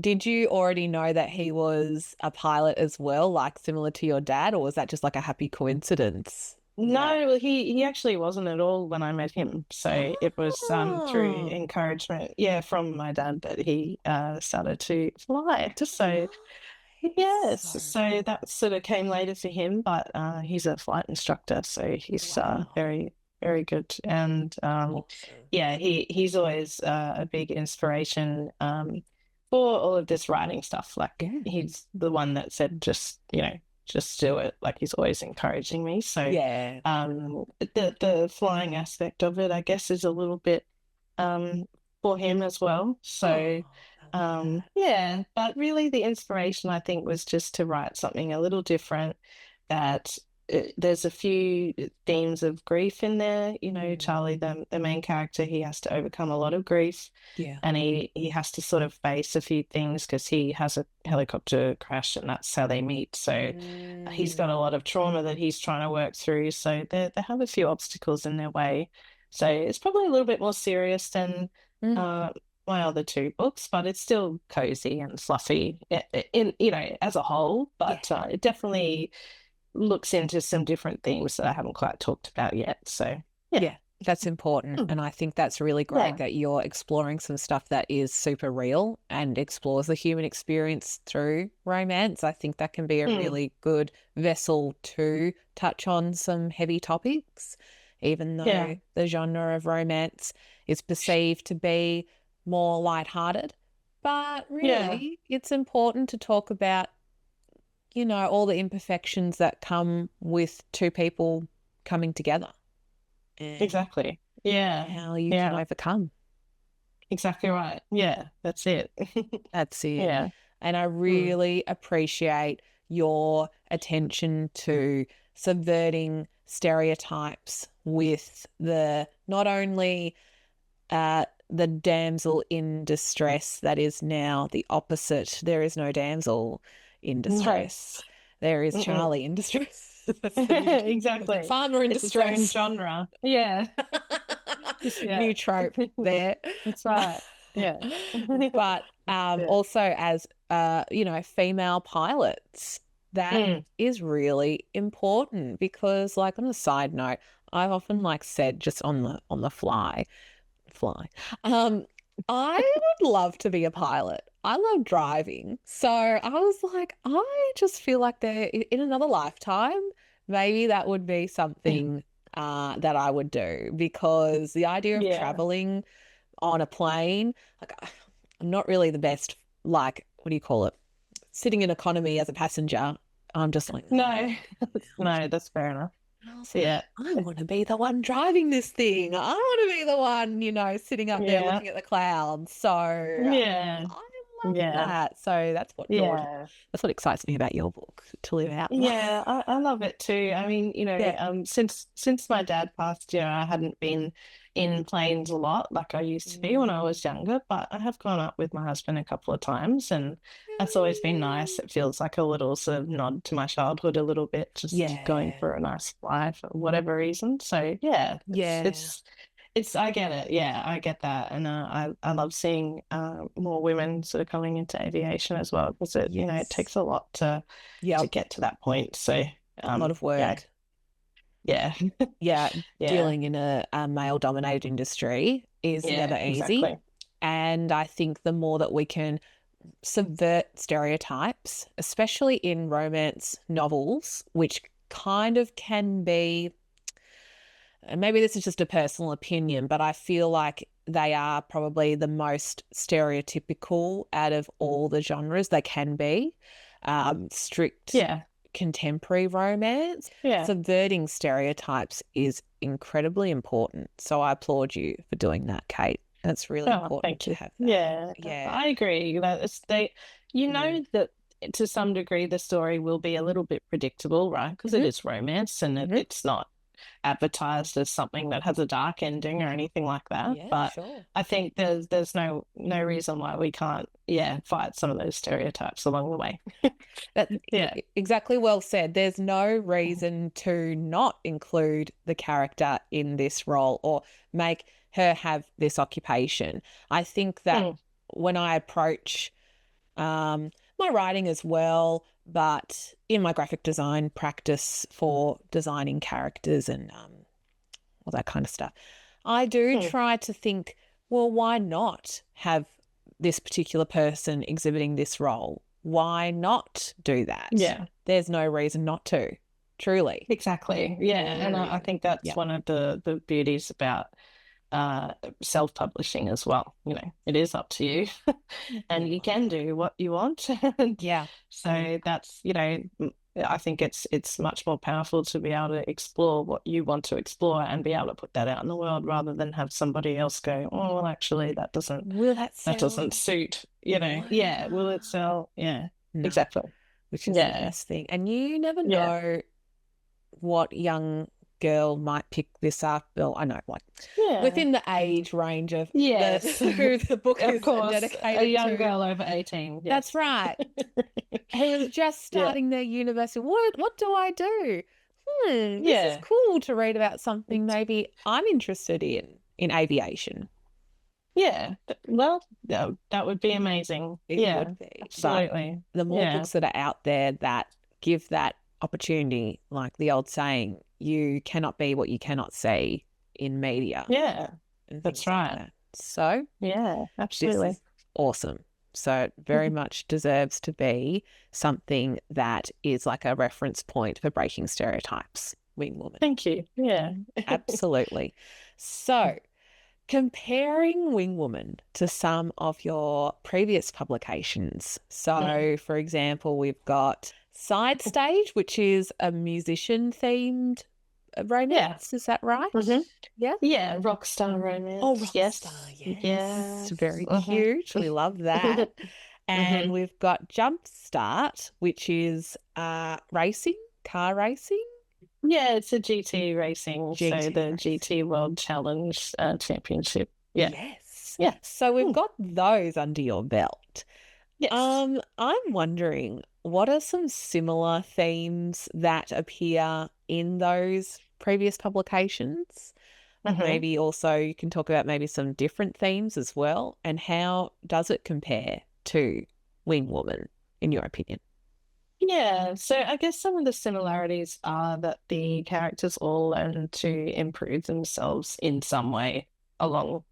Speaker 1: did you already know that he was a pilot as well, like similar to your dad, or was that just like a happy coincidence? Yeah.
Speaker 2: No, well, he actually wasn't at all when I met him. So it was through
Speaker 1: Oh,
Speaker 2: encouragement, yeah, from my dad that he started to fly. So
Speaker 1: nice.
Speaker 2: yes,
Speaker 1: So
Speaker 2: so that sort of came later for him, but he's a flight instructor, so he's
Speaker 1: wow.
Speaker 2: very, very good. And
Speaker 1: Awesome.
Speaker 2: yeah, he's always a big inspiration for all of this writing stuff. Like
Speaker 1: Yeah.
Speaker 2: he's the one that said, just, just do it. Like he's always encouraging me. So
Speaker 1: Yeah.
Speaker 2: the flying aspect of it, I guess, is a little bit um for him as well. So
Speaker 1: Oh, I love that.
Speaker 2: yeah, but really the inspiration I think was just to write something a little different that there's a few themes of grief in there.
Speaker 1: Mm.
Speaker 2: Charlie, the main character, he has to overcome a lot of grief,
Speaker 1: Yeah.
Speaker 2: and he has to sort of face a few things because he has a helicopter crash and that's how they meet. So he's got
Speaker 1: Mm.
Speaker 2: a lot of trauma that he's trying to work through. So they have a few obstacles in their way. So it's probably a little bit more serious than
Speaker 1: Mm.
Speaker 2: uh, my other two books, but it's still cozy and fluffy as a whole.
Speaker 1: Yeah.
Speaker 2: But it definitely looks into some different themes that I haven't quite talked about yet. So yeah.
Speaker 1: Yeah, that's important.
Speaker 2: Mm.
Speaker 1: And I think that's really great
Speaker 2: Yeah.
Speaker 1: that you're exploring some stuff that is super real and explores the human experience through romance. I think that can be a
Speaker 2: Mm.
Speaker 1: really good vessel to touch on some heavy topics, even
Speaker 2: Yeah.
Speaker 1: though the genre of romance is perceived to be more lighthearted. But
Speaker 2: Yeah.
Speaker 1: really, it's important to talk about, all the imperfections that come with two people coming together and
Speaker 2: Exactly. Yeah.
Speaker 1: how you can
Speaker 2: Yeah.
Speaker 1: overcome.
Speaker 2: Exactly right. Yeah. That's it.
Speaker 1: That's it.
Speaker 2: Yeah.
Speaker 1: And I
Speaker 2: Mm.
Speaker 1: really appreciate your attention to subverting stereotypes with the not only the damsel in distress that is now the opposite. There is no damsel in
Speaker 2: No.
Speaker 1: distress. There is
Speaker 2: Mm-mm.
Speaker 1: Charlie in distress. That's the new
Speaker 2: Exactly.
Speaker 1: farmer in
Speaker 2: It's its own
Speaker 1: distress.
Speaker 2: genre. Yeah. Yeah.
Speaker 1: New trope there.
Speaker 2: That's right. Yeah.
Speaker 1: But
Speaker 2: Yeah.
Speaker 1: also as female pilots, that
Speaker 2: Mm.
Speaker 1: is really important because, like, on a side note, I've often like said just on the fly. Um, I would love to be a pilot. I love driving. So I was like, I just feel like there in another lifetime, maybe that would be something that I would do because the idea of
Speaker 2: Yeah.
Speaker 1: traveling on a plane, like I'm not really the best, like, what do you call it? Sitting in economy as a passenger. I'm just like,
Speaker 2: No. No, that's fair enough.
Speaker 1: I was like,
Speaker 2: Yeah.
Speaker 1: I want to be the one driving this thing. I want to be the one, sitting up there
Speaker 2: Yeah.
Speaker 1: looking at the clouds. So
Speaker 2: Yeah.
Speaker 1: I love
Speaker 2: Yeah.
Speaker 1: that. So
Speaker 2: Yeah.
Speaker 1: that's what excites me about your book, to live out.
Speaker 2: Yeah, I love it too. I mean,
Speaker 1: Yeah.
Speaker 2: since my dad passed, I hadn't been in planes a lot like I used to be when I was younger, but I have gone up with my husband a couple of times, and that's always been nice. It feels like a little sort of nod to my childhood a little bit, just going
Speaker 1: Yeah.
Speaker 2: for a nice fly for whatever reason. So yeah,
Speaker 1: Yeah.
Speaker 2: it's I get it. Yeah, I get that, and I love seeing more women sort of coming into aviation as well because it
Speaker 1: Yes.
Speaker 2: takes a lot to
Speaker 1: Yep.
Speaker 2: get to that point. So,
Speaker 1: A lot of
Speaker 2: yeah,
Speaker 1: work.
Speaker 2: yeah,
Speaker 1: Yeah.
Speaker 2: yeah,
Speaker 1: Dealing in a male dominated industry is
Speaker 2: yeah,
Speaker 1: never easy.
Speaker 2: exactly.
Speaker 1: And I think the more that we can subvert stereotypes, especially in romance novels, which kind of can be, and maybe this is just a personal opinion, but I feel like they are probably the most stereotypical out of all the genres they can be. Strict
Speaker 2: Yeah,
Speaker 1: contemporary romance,
Speaker 2: yeah.
Speaker 1: subverting stereotypes is incredibly important. So I applaud you for doing that, Kate. That's really
Speaker 2: Oh,
Speaker 1: important
Speaker 2: thank
Speaker 1: to
Speaker 2: you.
Speaker 1: have that.
Speaker 2: Yeah,
Speaker 1: Yeah.
Speaker 2: I agree.
Speaker 1: Mm.
Speaker 2: That to some degree the story will be a little bit predictable, right? Because it
Speaker 1: Hmm.
Speaker 2: is romance and
Speaker 1: Hmm.
Speaker 2: it's not advertised as something that has a dark ending or anything like that.
Speaker 1: Yeah,
Speaker 2: But
Speaker 1: sure.
Speaker 2: I think there's no reason why we can't, fight some of those stereotypes along the way.
Speaker 1: That
Speaker 2: Yeah.
Speaker 1: exactly well said. There's no reason to not include the character in this role or make her have this occupation. I think that
Speaker 2: Mm,
Speaker 1: when I approach My writing as well, but in my graphic design practice for designing characters and all that kind of stuff, I do try to think, well, why not have this particular person exhibiting this role? Why not do that?
Speaker 2: Yeah.
Speaker 1: There's no reason not to, truly.
Speaker 2: Exactly. Yeah. And I think that's one of the beauties about self-publishing as well. You know, it is up to you and you can do what you want. And so that's, you know, I think it's much more powerful to be able to explore what you want to explore and be able to put that out in the world rather than have somebody else go, oh, well, actually that doesn't suit, you know. Yeah, will it sell? Yeah. No. Exactly.
Speaker 1: Which is the best thing. And you never know what young girl might pick this up. Well, I know, like within the age range of who the book is dedicated
Speaker 2: a young
Speaker 1: to.
Speaker 2: girl over 18. Yes.
Speaker 1: That's right. Who's just starting their university. What do I do? This is cool to read about something maybe I'm interested in aviation.
Speaker 2: Yeah, well, that would be amazing.
Speaker 1: It would be.
Speaker 2: Absolutely.
Speaker 1: But the more books that are out there that give that opportunity, like the old saying, you cannot be what you cannot see in media.
Speaker 2: Yeah, that's right. Like that.
Speaker 1: So,
Speaker 2: yeah, absolutely.
Speaker 1: This is awesome. So it very much deserves to be something that is like a reference point for breaking stereotypes, Wing Woman.
Speaker 2: Thank you. Yeah.
Speaker 1: Absolutely. So, comparing Wing Woman to some of your previous publications. So, for example, we've got Side Stage, which is a musician-themed romance. Is that right? Yeah.
Speaker 2: Yeah, rock star romance.
Speaker 1: Oh, rock star, yes. Very cute. We love that. And we've got Jumpstart, which is racing, car racing.
Speaker 2: Yeah, it's a GT racing, so the GT World Challenge Championship. Yeah.
Speaker 1: Yes. Yeah. So we've got those under your belt.
Speaker 2: Yes.
Speaker 1: I'm wondering, what are some similar themes that appear in those previous publications? Maybe also you can talk about maybe some different themes as well, and how does it compare to Wing Woman, in your opinion?
Speaker 2: Yeah, so I guess some of the similarities are that the characters all learn to improve themselves in some way along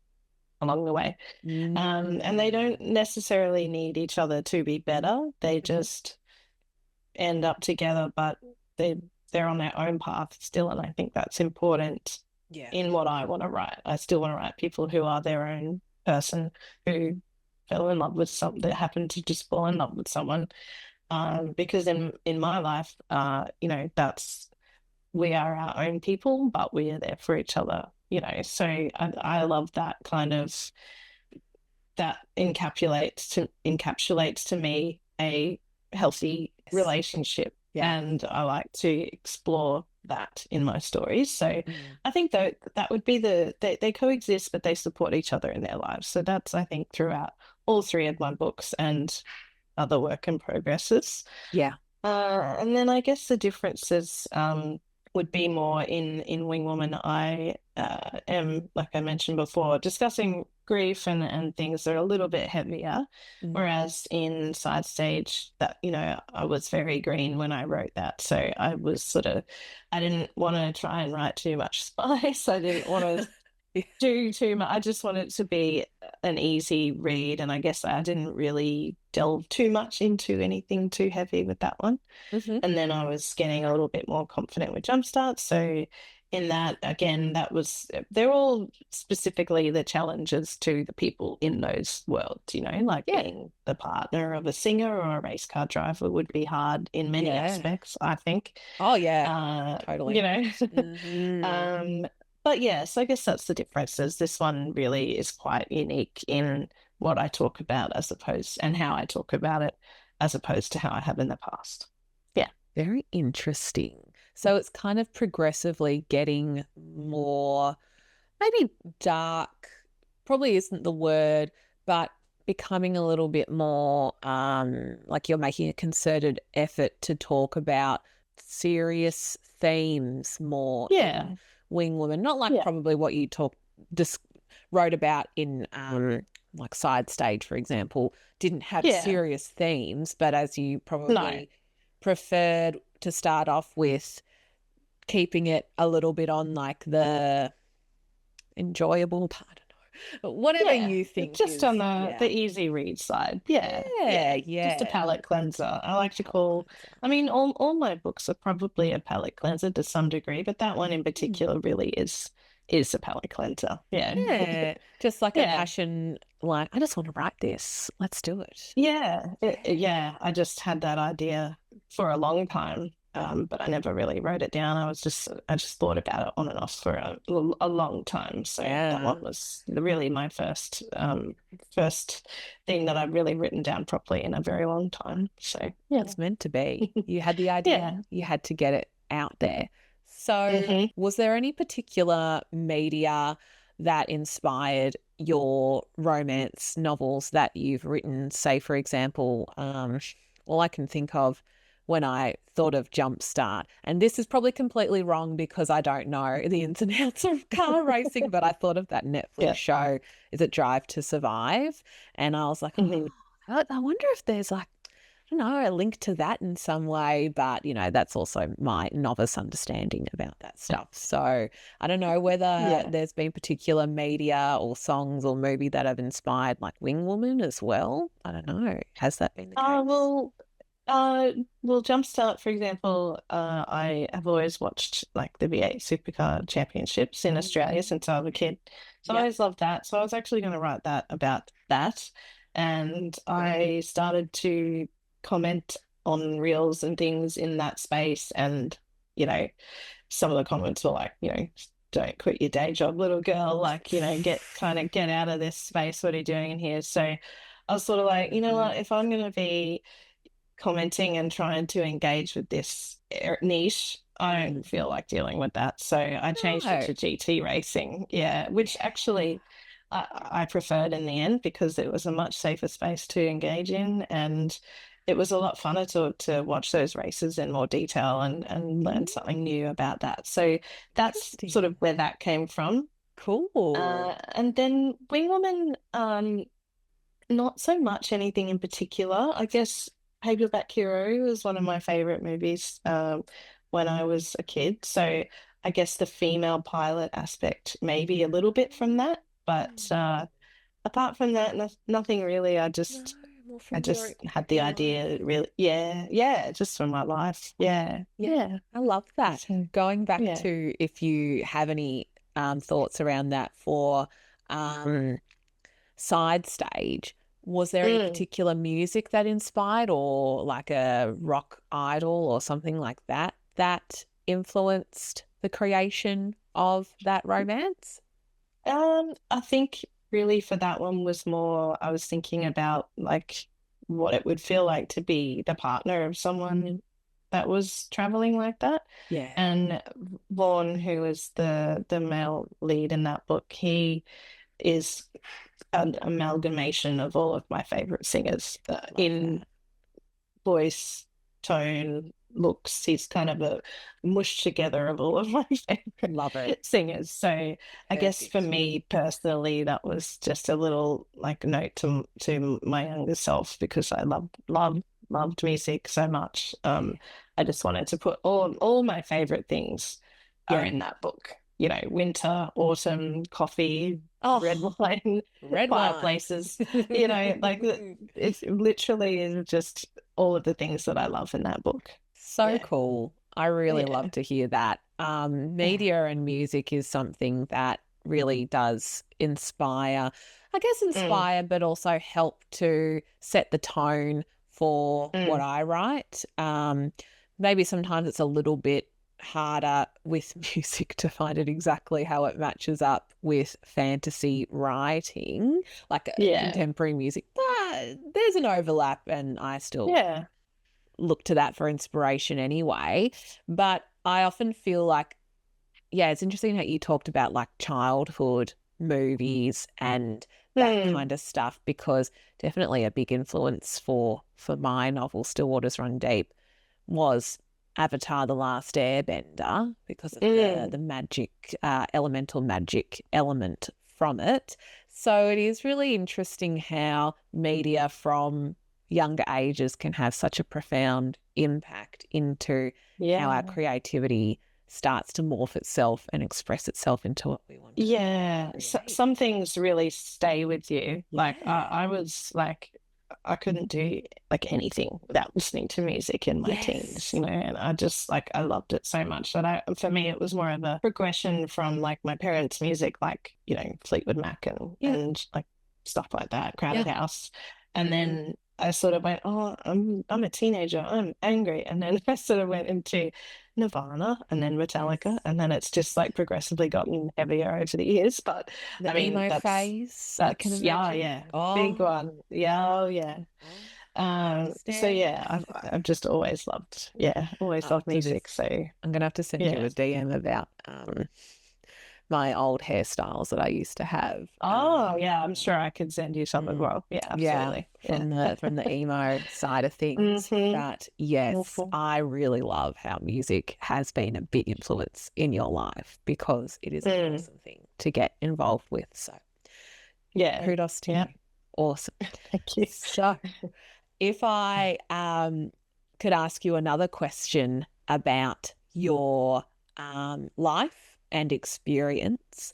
Speaker 2: the way. And they don't necessarily need each other to be better. They just end up together, but they're on their own path still. And I think that's important in what I want to write. I still want to write people who are their own person, who fell in love with something, that happened to just fall in love with someone. Because in my life, you know, we are our own people, but we are there for each other, you know. So I love that kind of, that encapsulates to me a healthy relationship. And I like to explore that in my stories. So I think that would be they coexist, but they support each other in their lives. So that's, I think, throughout all three of my books and other work in progresses. And then I guess the differences would be more in Wing Woman. I am, like I mentioned before, discussing grief and things that are a little bit heavier, whereas in Side Stage, that, you know, I was very green when I wrote that. So I was I didn't want to try and write too much spice. I didn't want to do too much. I just wanted it to be an easy read, and I guess I didn't really delve too much into anything too heavy with that one. And then I was getting a little bit more confident with Jumpstart. So in that, again, they're all specifically the challenges to the people in those worlds, you know, like being the partner of a singer or a race car driver would be hard in many aspects, I think.
Speaker 1: Oh yeah, totally.
Speaker 2: You know. But yes, I guess that's the differences. This one really is quite unique in what I talk about and how I talk about it, as opposed to how I have in the past. Yeah.
Speaker 1: Very interesting. So it's kind of progressively getting more, maybe dark, probably isn't the word, but becoming a little bit more like you're making a concerted effort to talk about serious themes more. Wing Woman, not like probably what you wrote about in like Side Stage, for example, didn't have
Speaker 2: Yeah.
Speaker 1: serious themes, but as you
Speaker 2: No.
Speaker 1: probably preferred to start off with, keeping it a little bit on like the enjoyable part. Whatever
Speaker 2: Yeah,
Speaker 1: you think
Speaker 2: just
Speaker 1: is,
Speaker 2: on the
Speaker 1: yeah.
Speaker 2: easy read side. Yeah,
Speaker 1: Yeah,
Speaker 2: just a
Speaker 1: yeah.
Speaker 2: palate cleanser. I like to
Speaker 1: Palate
Speaker 2: call.
Speaker 1: cleanser.
Speaker 2: I mean, all my books are probably a palate cleanser to some degree, but that one in
Speaker 1: Mm.
Speaker 2: particular really is a palate cleanser. Yeah,
Speaker 1: Yeah, just like a
Speaker 2: yeah,
Speaker 1: passion, like, I just want to write this. Let's do it.
Speaker 2: yeah,
Speaker 1: Yeah.
Speaker 2: yeah. I just had that idea for a long time, but I never really wrote it down. I just thought about it on and off for a long time. So that
Speaker 1: Yeah.
Speaker 2: one was really my first thing that I've really written down properly in a very long time. So yeah,
Speaker 1: It's meant to be. You had the idea,
Speaker 2: yeah.
Speaker 1: you had to get it out there. So,
Speaker 2: Hmm.
Speaker 1: was there any particular media that inspired your romance novels that you've written? Say, for example, all I can think of when I thought of Jumpstart, and this is probably completely wrong because I don't know the ins and outs of car racing, but I thought of that Netflix
Speaker 2: Yeah.
Speaker 1: show, is it Drive to Survive? And I was like, oh,
Speaker 2: Hmm.
Speaker 1: I wonder if there's like, I don't know, a link to that in some way, but that's also my novice understanding about that stuff. So I don't know whether
Speaker 2: Yeah.
Speaker 1: there's been particular media or songs or movie that have inspired like Wing Woman as well. I don't know. Has that been the case?
Speaker 2: Uh, well, Jumpstart, for example, I have always watched like the V8 Supercar Championships in Australia since I was a kid. So I
Speaker 1: Yep.
Speaker 2: always loved that. So I was actually going to write that about that. And I started to comment on reels and things in that space. And, you know, some of the comments were like, don't quit your day job, little girl. Like, get out of this space. What are you doing in here? So I was sort of like, you know what, if I'm going to be commenting and trying to engage with this niche, I don't feel like dealing with that. So I changed it
Speaker 1: No.
Speaker 2: to GT racing. Yeah, which actually I preferred in the end because it was a much safer space to engage in, and it was a lot funner to watch those races in more detail and learn something new about that. So that's sort of
Speaker 1: Interesting.
Speaker 2: where that came from.
Speaker 1: Cool.
Speaker 2: And then Wing Woman, not so much anything in particular. I guess Paperback Hero was one of my favorite movies when I was a kid. So I guess the female pilot aspect, maybe a little bit from that. But apart from that, nothing really.
Speaker 1: No, more
Speaker 2: I
Speaker 1: from
Speaker 2: just had the
Speaker 1: your life.
Speaker 2: idea, really. Yeah, just from my life. Yeah,
Speaker 1: Yeah,
Speaker 2: yeah.
Speaker 1: I love that.
Speaker 2: So,
Speaker 1: Going back
Speaker 2: yeah.
Speaker 1: to if you have any thoughts around that for um, Side Stage, was there any
Speaker 2: Mm.
Speaker 1: particular music that inspired or like a rock idol or something like that that influenced the creation of that romance?
Speaker 2: I think really for that one was more, I was thinking about like what it would feel like to be the partner of someone that was traveling like that.
Speaker 1: Yeah.
Speaker 2: And Vaughn, who is the male lead in that book, he is an amalgamation of all of my favorite singers
Speaker 1: Love
Speaker 2: in
Speaker 1: that.
Speaker 2: voice, tone, looks. He's kind of a mush together of all of my
Speaker 1: Love it.
Speaker 2: favorite singers. So I guess for
Speaker 1: Perfect.
Speaker 2: me personally, that was just a little like note to my younger self because I loved music so much. I just wanted to put all my favorite things are
Speaker 1: Yeah.
Speaker 2: in that book. Winter, autumn, coffee,
Speaker 1: Oh,
Speaker 2: red wine,
Speaker 1: red wine.
Speaker 2: fireplaces. Like it's literally is just all of the things that I love in that book.
Speaker 1: So
Speaker 2: Yeah,
Speaker 1: cool. I really
Speaker 2: yeah,
Speaker 1: love to hear that.
Speaker 2: yeah.
Speaker 1: Media and music is something that really does inspire, I guess
Speaker 2: Mm,
Speaker 1: inspire, but also help to set the tone for what
Speaker 2: mm,
Speaker 1: I write. Maybe sometimes it's a little bit harder with music to find it exactly how it matches up with fantasy writing, like
Speaker 2: yeah,
Speaker 1: contemporary music. But there's an overlap, and I still
Speaker 2: yeah.
Speaker 1: look to that for inspiration anyway. But I often feel like, yeah, it's interesting how you talked about like childhood movies and that
Speaker 2: Mm,
Speaker 1: kind of stuff, because definitely a big influence for my novel Still Waters Run Deep was Avatar: The Last Airbender, because of the
Speaker 2: mm,
Speaker 1: magic elemental magic element from it. So it is really interesting how media from younger ages can have such a profound impact into how our creativity starts to morph itself and express itself into what we want to create.
Speaker 2: Some things really stay with you. Like I was like, I couldn't do like anything without listening to music in my teens, and I just like, I loved it so much that for me, it was more of a progression from like my parents' music, like, Fleetwood Mac and like stuff like that, Crowded House. And then I sort of went, oh, I'm a teenager, I'm angry. And then I sort of went into Nirvana and then Metallica, and then it's just like progressively gotten heavier over the years. But
Speaker 1: the emo phase,
Speaker 2: that's big one. So yeah, I've just always loved music. So
Speaker 1: I'm gonna have to send you a DM about my old hairstyles that I used to have.
Speaker 2: I'm sure I could send you some as well. Yeah, absolutely.
Speaker 1: From the emo side of things. But yes, I really love how music has been a big influence in your life, because it is an awesome thing to get involved with. So kudos to you. Awesome.
Speaker 2: Thank you.
Speaker 1: So if I could ask you another question about your life and experience,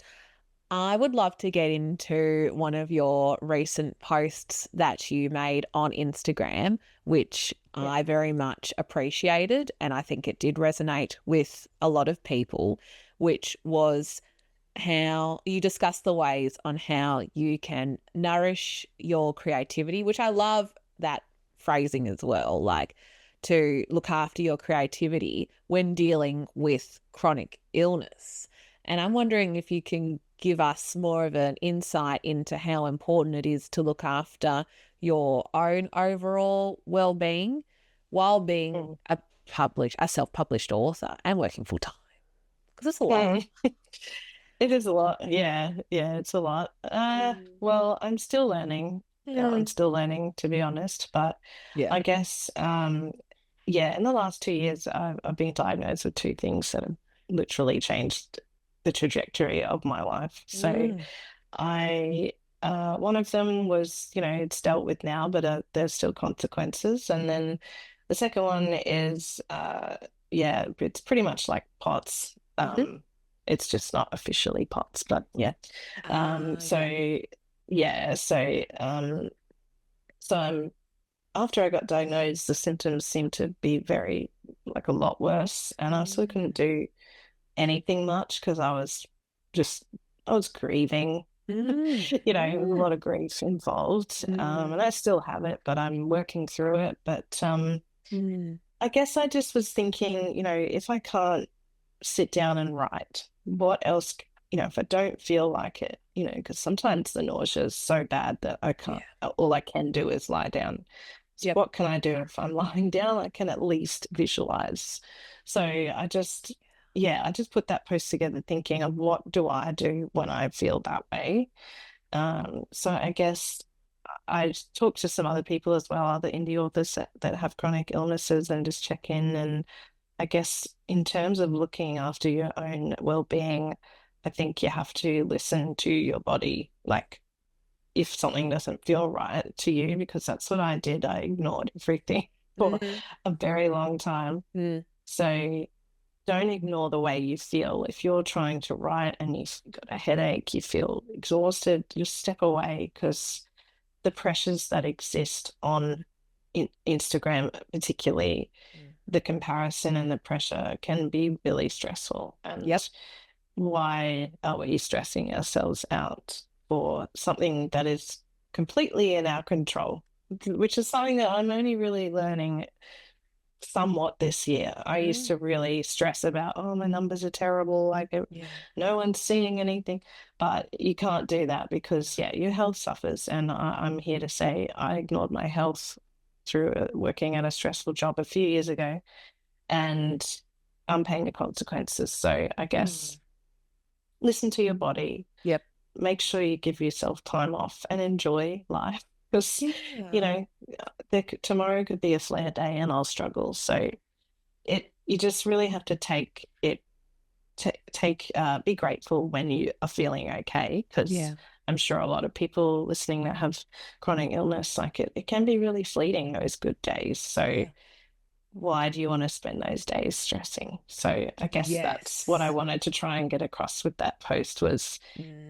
Speaker 1: I would love to get into one of your recent posts that you made on Instagram, which I very much appreciated, and I think it did resonate with a lot of people, which was how you discuss the ways on how you can nourish your creativity, which I love that phrasing as well, like to look after your creativity when dealing with chronic illness. And I'm wondering if you can give us more of an insight into how important it is to look after your own overall well-being while being a self-published author and working full-time, because it's a lot.
Speaker 2: It is a lot. Yeah, it's a lot. Well, I'm still learning. I'm still learning, to be honest. But I guess, in the last 2 years, I've been diagnosed with two things that have literally changed the trajectory of my life. So one of them was, it's dealt with now, but there's still consequences. And then the second one is, it's pretty much like POTS. It's just not officially POTS, but so after I got diagnosed, the symptoms seemed to be a lot worse, and I still couldn't do anything much because I was grieving. A lot of grief involved, and I still have it, but I'm working through it. But I guess I just was thinking, if I can't sit down and write, what else, if I don't feel like it, because sometimes the nausea is so bad that I can't, all I can do is lie down. So what can I do if I'm lying down? I can at least visualize. So I just put that post together thinking of what do I do when I feel that way. So I guess I talked to some other people as well, other indie authors that have chronic illnesses, and just check in. And I guess in terms of looking after your own well-being, I think you have to listen to your body. Like if something doesn't feel right to you, because that's what I did. I ignored everything for a very long time. So don't ignore the way you feel. If you're trying to write and you've got a headache, you feel exhausted, just step away, because the pressures that exist on Instagram, particularly the comparison and the pressure, can be really stressful. And why are we stressing ourselves out for something that is completely in our control, which is something that I'm only really learning somewhat this year. I used to really stress about, oh, my numbers are terrible, like no one's seeing anything, but you can't do that, because your health suffers. And I'm here to say I ignored my health through working at a stressful job a few years ago, and I'm paying the consequences. So I guess listen to your body. Make sure you give yourself time off and enjoy life, because tomorrow could be a flare day and I'll struggle. So you just really have to be grateful when you are feeling okay, because I'm sure a lot of people listening that have chronic illness, like it can be really fleeting, those good days. So why do you want to spend those days stressing? So I guess that's what I wanted to try and get across with that post was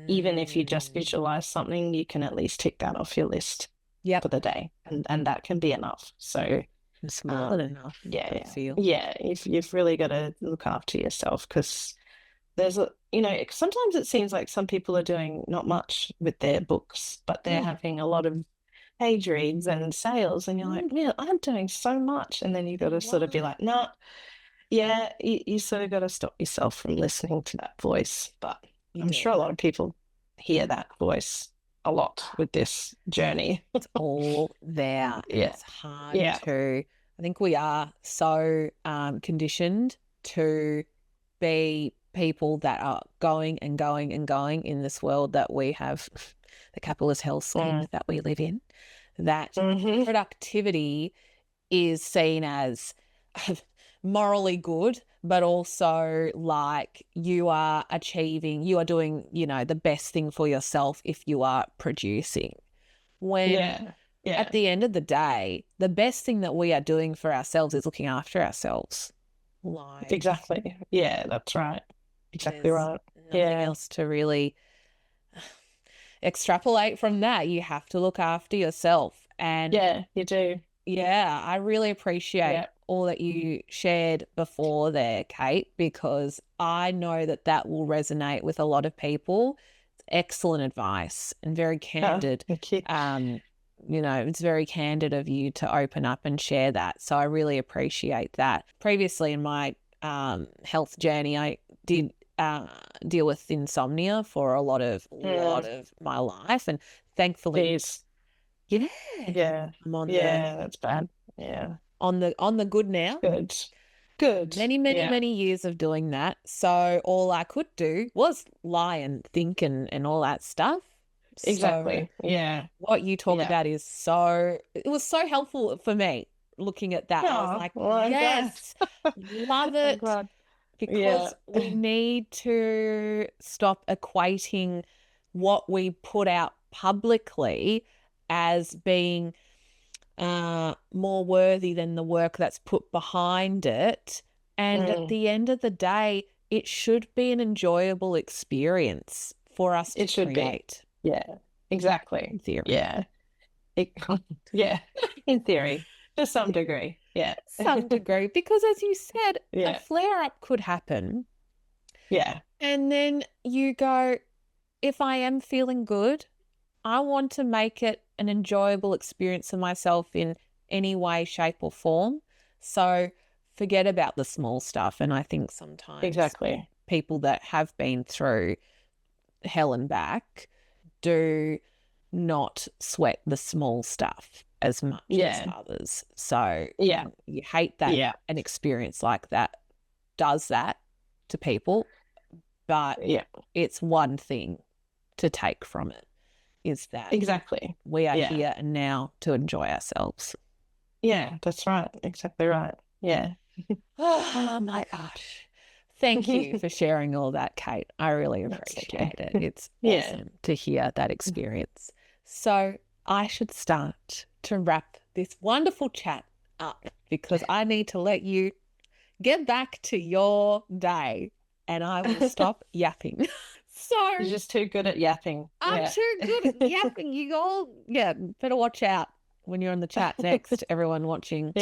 Speaker 2: even if you just visualize something, you can at least tick that off your list for the day. And that can be enough. So
Speaker 1: it's more than enough.
Speaker 2: Yeah. Yeah. If you've really got to look after yourself, because there's sometimes it seems like some people are doing not much with their books, but they're having a lot of page reads and sales, and you're like, yeah, I'm doing so much. And then you've got to sort of be like, no, you sort of got to stop yourself from listening to that voice. But I'm sure a lot of people hear that voice a lot with this journey.
Speaker 1: It's all there. It's hard to, I think we are so conditioned to be people that are going and going and going in this world that we have, the capitalist hellscape that we live in, that productivity is seen as morally good, but also like you are doing, the best thing for yourself if you are producing. When at the end of the day, the best thing that we are doing for ourselves is looking after ourselves.
Speaker 2: Exactly. Yeah, that's right. Exactly right.
Speaker 1: Nothing else to really extrapolate from that. You have to look after yourself. And
Speaker 2: yeah, you do.
Speaker 1: Yeah, I really appreciate all that you shared before there, Kate, because I know that will resonate with a lot of people. It's excellent advice and very candid.
Speaker 2: Thank you.
Speaker 1: It's very candid of you to open up and share that. So I really appreciate that. Previously in my health journey, I did deal with insomnia for a lot of my life, and thankfully, I'm on
Speaker 2: that's bad. Yeah,
Speaker 1: on the good now.
Speaker 2: Good.
Speaker 1: Many years of doing that. So all I could do was lie and think and all that stuff.
Speaker 2: Exactly.
Speaker 1: So what you talk about it was so helpful for me looking at that. I was like, yes, love it. Because we need to stop equating what we put out publicly as being more worthy than the work that's put behind it. And at the end of the day, it should be an enjoyable experience for us to create.
Speaker 2: Yeah, exactly.
Speaker 1: In theory.
Speaker 2: Yeah. In theory, to some degree. Yeah.
Speaker 1: Some degree. Because as you said, a flare-up could happen.
Speaker 2: Yeah.
Speaker 1: And then you go, if I am feeling good, I want to make it an enjoyable experience for myself in any way, shape or form. So forget about the small stuff. And I think sometimes people that have been through hell and back do not sweat the small stuff as much as others. So you hate that an experience like that does that to people, but it's one thing to take from it is that we are here and now to enjoy ourselves.
Speaker 2: Yeah, that's right. Exactly right. Yeah.
Speaker 1: Oh my gosh. Thank you for sharing all that, Kate. I really appreciate it. It's awesome to hear that experience. So I should start to wrap this wonderful chat up because I need to let you get back to your day and I will stop yapping. So
Speaker 2: you're just too good at yapping.
Speaker 1: I'm too good at yapping. You all, better watch out when you're on the chat next. Everyone watching,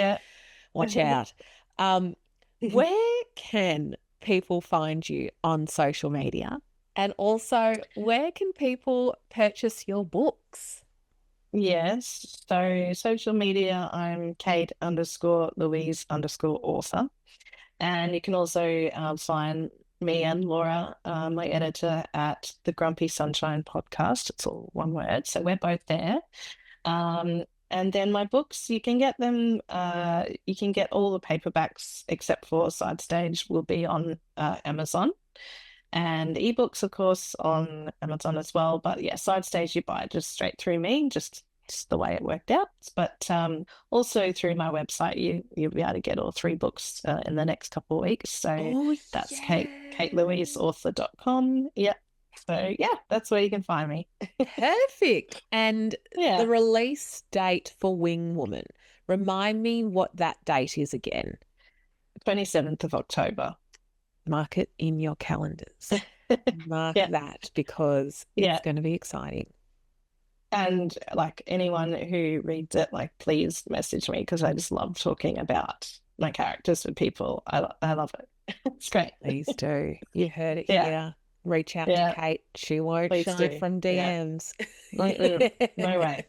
Speaker 1: watch out. Where can people find you on social media? And also, where can people purchase your books?
Speaker 2: Yes. So social media, I'm Kate_Louise_author. And you can also find me and Laura, my editor, at the Grumpy Sunshine podcast. It's all one word. So we're both there. And then my books, you can get them, you can get all the paperbacks except for Side Stage will be on Amazon. And ebooks, of course, on Amazon as well. But Side Stage you buy just straight through me, just the way it worked out. But also through my website, you'll be able to get all 3 books in the next couple of weeks. So that's KateLouiseAuthor.com. Yep. So yeah, that's where you can find me.
Speaker 1: Perfect. And
Speaker 2: Yeah.
Speaker 1: the release date for Wing Woman, remind me what that date is again.
Speaker 2: 27th of October.
Speaker 1: Mark it in your calendars. Mark
Speaker 2: Yeah.
Speaker 1: that, because it's going to be exciting.
Speaker 2: And like anyone who reads it, like please message me, because I just love talking about my characters with people. I love it. It's great.
Speaker 1: Please do. You heard it
Speaker 2: Yeah.
Speaker 1: here. Reach out to Kate. She won't shy from DMs.
Speaker 2: No way.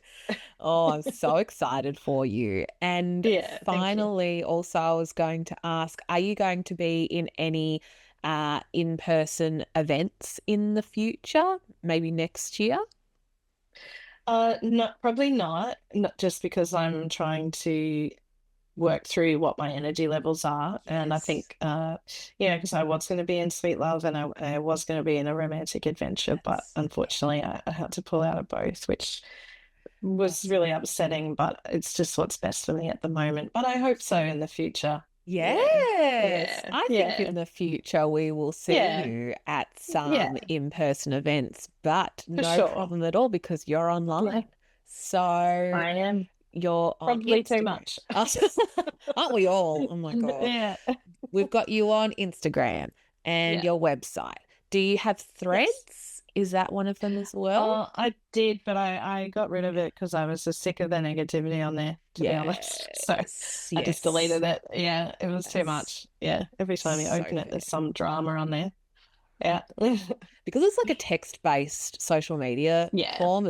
Speaker 1: Oh, I'm so excited for you. And finally, also, I was going to ask, are you going to be in any in-person events in the future? Maybe next year?
Speaker 2: No, probably not. Not just because I'm trying to work through what my energy levels are. And I think, because I was going to be in Sweet Love, and I was going to be in a romantic adventure, but unfortunately I had to pull out of both, which was really upsetting, but it's just what's best for me at the moment. But I hope so in the future.
Speaker 1: Yes. I think in the future we will see you at some in-person events, but no problem at all, because you're online. So
Speaker 2: I am.
Speaker 1: You're
Speaker 2: probably too much.
Speaker 1: Aren't we all? Oh my God.
Speaker 2: Yeah.
Speaker 1: We've got you on Instagram and your website. Do you have Threads? Yes. Is that one of them as well?
Speaker 2: I did, but I got rid of it because I was just sick of the negativity on there, to be honest. So I just deleted it. Yeah, it was too much. Yeah, every time you open it, there's some drama on there. Yeah.
Speaker 1: Because it's like a text-based social media forum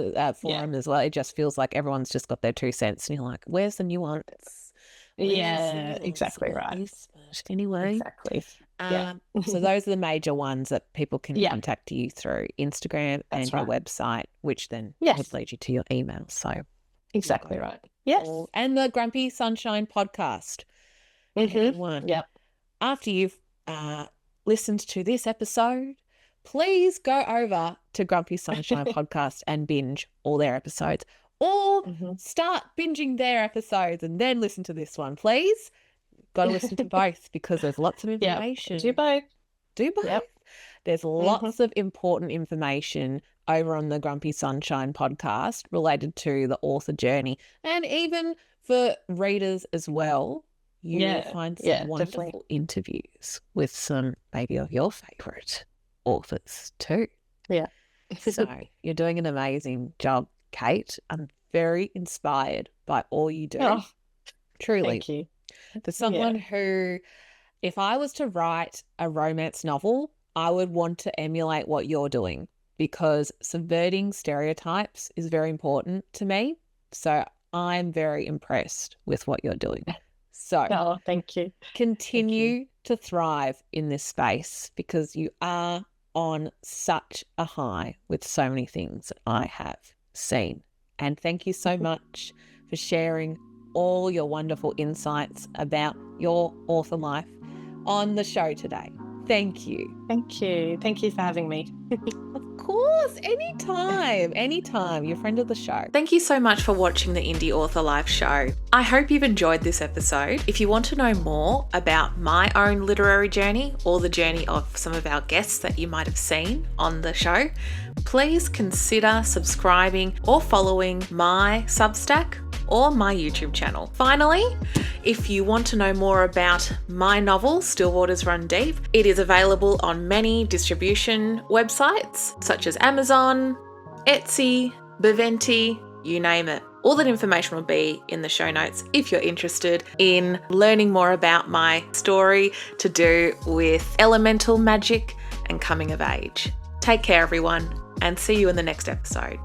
Speaker 1: as well. It just feels like everyone's just got their 2 cents, and you're like, where's the nuance?
Speaker 2: Exactly right.
Speaker 1: Anyway.
Speaker 2: Exactly.
Speaker 1: So those are the major ones that people can contact you through: Instagram and your website, which then would lead you to your email. So
Speaker 2: exactly right. Yes.
Speaker 1: And the Grumpy Sunshine podcast. Yep. After you've listened to this episode, please go over to Grumpy Sunshine podcast and binge all their episodes, or start binging their episodes and then listen to this one, please. Got to listen to both, because there's lots of information.
Speaker 2: Do both.
Speaker 1: Yep. There's lots of important information over on the Grumpy Sunshine podcast related to the author journey, and even for readers as well. You find some wonderful interviews with some maybe of your favourite authors too.
Speaker 2: Yeah.
Speaker 1: So you're doing an amazing job, Kate. I'm very inspired by all you do.
Speaker 2: Oh,
Speaker 1: truly.
Speaker 2: Thank you.
Speaker 1: For someone who, if I was to write a romance novel, I would want to emulate what you're doing, because subverting stereotypes is very important to me. So I'm very impressed with what you're doing. So
Speaker 2: thank you.
Speaker 1: Continue to thrive in this space, because you are on such a high with so many things that I have seen. And thank you so much for sharing all your wonderful insights about your author life on the show today. Thank you.
Speaker 2: Thank you. Thank you for having me.
Speaker 1: Of course, anytime. You're a friend of the show. Thank you so much for watching the Indie Author Life show. I hope you've enjoyed this episode. If you want to know more about my own literary journey, or the journey of some of our guests that you might have seen on the show, please consider subscribing or following my Substack or my YouTube channel. Finally, if you want to know more about my novel, Still Waters Run Deep, it is available on many distribution websites such as Amazon, Etsy, Baventi, you name it. All that information will be in the show notes if you're interested in learning more about my story to do with elemental magic and coming of age. Take care, everyone, and see you in the next episode.